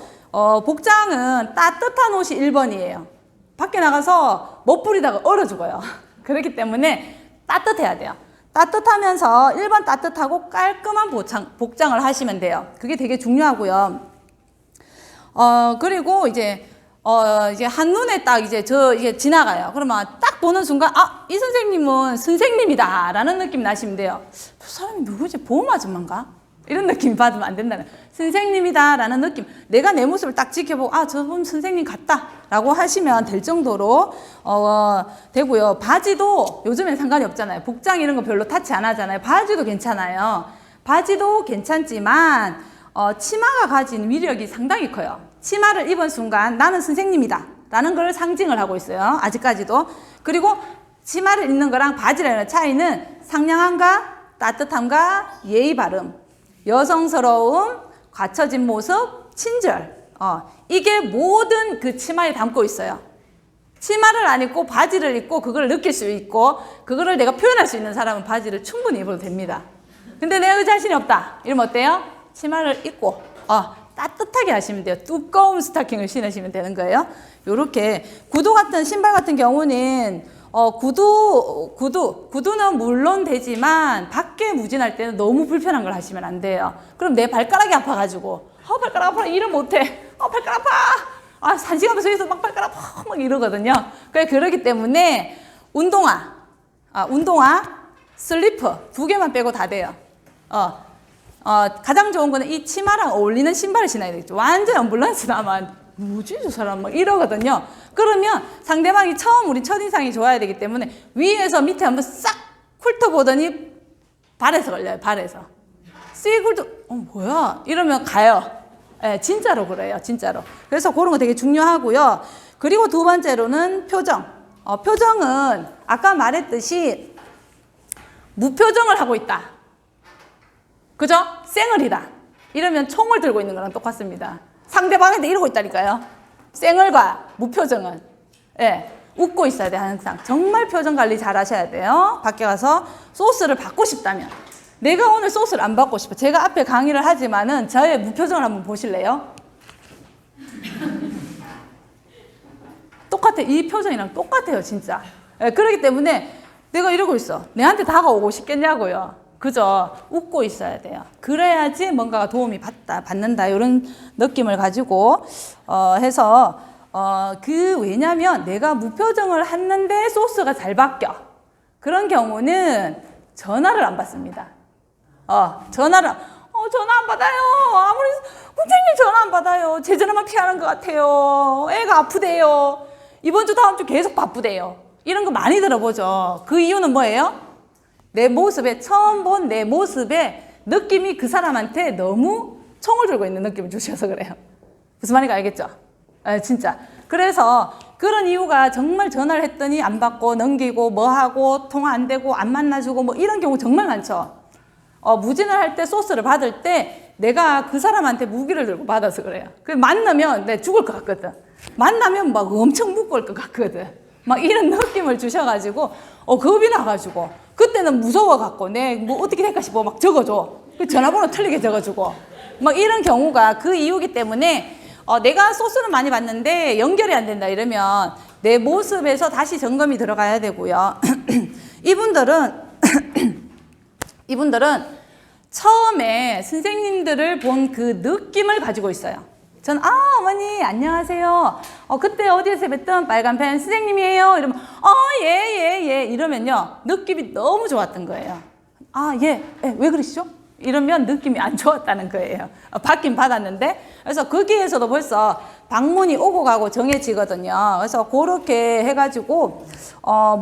복장은 따뜻한 옷이 1번이에요. 밖에 나가서 못 부리다가 얼어 죽어요. 그렇기 때문에 따뜻해야 돼요. 따뜻하면서 1번 따뜻하고 깔끔한 복장을 하시면 돼요. 그게 되게 중요하고요. 그리고 이제 한눈에 딱 이제 이게 지나가요. 그러면 딱 보는 순간, 이 선생님은 선생님이다 라는 느낌 나시면 돼요. 저 사람이 누구지? 보험 아줌마인가? 이런 느낌 받으면 안 된다는, 선생님이다 라는 느낌. 내가 내 모습을 딱 지켜보고, 저분 선생님 같다 라고 하시면 될 정도로 되고요. 바지도 요즘엔 상관이 없잖아요. 복장 이런 거 별로 타치 안 하잖아요. 바지도 괜찮아요. 바지도 괜찮지만 치마가 가진 위력이 상당히 커요. 치마를 입은 순간 나는 선생님이다 라는 걸 상징을 하고 있어요. 아직까지도. 그리고 치마를 입는 거랑 바지라는 차이는 상냥함과 따뜻함과 예의 바름, 여성스러움, 갖춰진 모습, 친절, 이게 모든 그 치마에 담고 있어요. 치마를 안 입고 바지를 입고 그걸 느낄 수 있고 그거를 내가 표현할 수 있는 사람은 바지를 충분히 입어도 됩니다. 근데 내가 그 자신이 없다 이러면 어때요? 치마를 입고 따뜻하게 하시면 돼요. 두꺼운 스타킹을 신으시면 되는 거예요. 요렇게 구두 같은, 신발 같은 경우는 구두는 물론 되지만 밖에 무진할 때는 너무 불편한 걸 하시면 안 돼요. 그럼 내 발가락이 아파가지고 발가락 아파 일을 못해. 발가락 아파. 1시간 서서 막 발가락 아파 막 이러거든요. 그러기 때문에 운동화, 슬리퍼 2개만 빼고 다 돼요. 가장 좋은 거는 이 치마랑 어울리는 신발을 신어야 되겠죠. 완전 앰뷸런스 나만 뭐지 저 사람 막 이러거든요. 그러면 상대방이 우리 첫인상이 좋아야 되기 때문에 위에서 밑에 한번 싹 훑어보더니 발에서 걸려요. 발에서 씩 뭐야 이러면 가요. 진짜로 그래요. 진짜로. 그래서 그런 거 되게 중요하고요. 그리고 두 번째로는 표정. 표정은 아까 말했듯이 무표정을 하고 있다, 그죠? 쌩얼이다 이러면 총을 들고 있는 거랑 똑같습니다. 상대방한테 이러고 있다니까요. 쌩얼과 무표정은. 웃고 있어야 돼. 항상 정말 표정 관리 잘 하셔야 돼요. 밖에 가서 소스를 받고 싶다면, 내가 오늘 소스를 안 받고 싶어. 제가 앞에 강의를 하지만은 저의 무표정을 한번 보실래요? 똑같아. 이 표정이랑 똑같아요 진짜. 그렇기 때문에 내가 이러고 있어, 내한테 다가오고 싶겠냐고요. 그죠? 웃고 있어야 돼요. 그래야지 뭔가가 도움이 받는다 이런 느낌을 가지고 해서 왜냐면 내가 무표정을 했는데 소스가 잘 바뀌어. 그런 경우는 전화를 안 받습니다. 전화 안 받아요. 아무리 선생님 전화 안 받아요. 제 전화만 피하는 것 같아요. 애가 아프대요. 이번 주 다음 주 계속 바쁘대요. 이런 거 많이 들어보죠. 그 이유는 뭐예요? 내 모습에, 처음 본 내 모습에 느낌이 그 사람한테 너무 총을 들고 있는 느낌을 주셔서 그래요. 무슨 말인지 알겠죠? 진짜. 그래서 그런 이유가 정말 전화를 했더니 안 받고 넘기고 뭐 하고 통화 안 되고 안 만나주고 뭐 이런 경우 정말 많죠. 무진을 할 때 소스를 받을 때 내가 그 사람한테 무기를 들고 받아서 그래요. 만나면 내가 죽을 것 같거든. 만나면 막 엄청 무거울 것 같거든. 막 이런 느낌을 주셔가지고 겁이 나가지고 그때는 무서워갖고 내 뭐 어떻게 될까 싶어 막 적어줘. 그 전화번호 틀리게 적어주고 막 이런 경우가 그 이유기 때문에 내가 소스는 많이 받는데 연결이 안 된다 이러면 내 모습에서 다시 점검이 들어가야 되고요. 이분들은 처음에 선생님들을 본 그 느낌을 가지고 있어요. 전 어머니 안녕하세요. 그때 어디에서 뵀던 빨간펜 선생님이에요. 이러면 예 이러면요 느낌이 너무 좋았던 거예요. 왜 그러시죠? 이러면 느낌이 안 좋았다는 거예요. 받긴 받았는데. 그래서 거기에서도 벌써 방문이 오고 가고 정해지거든요. 그래서 그렇게 해가지고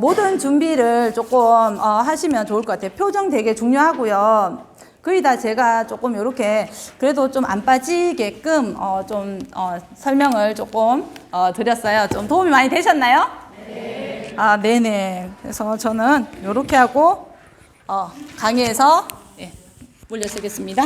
모든 준비를 조금 하시면 좋을 것 같아요. 표정 되게 중요하고요. 거의 다 제가 조금 이렇게 그래도 좀 안 빠지게끔 설명을 조금 드렸어요. 좀 도움이 많이 되셨나요? 네. 네네. 그래서 저는 이렇게 하고 강의에서 물러서겠습니다.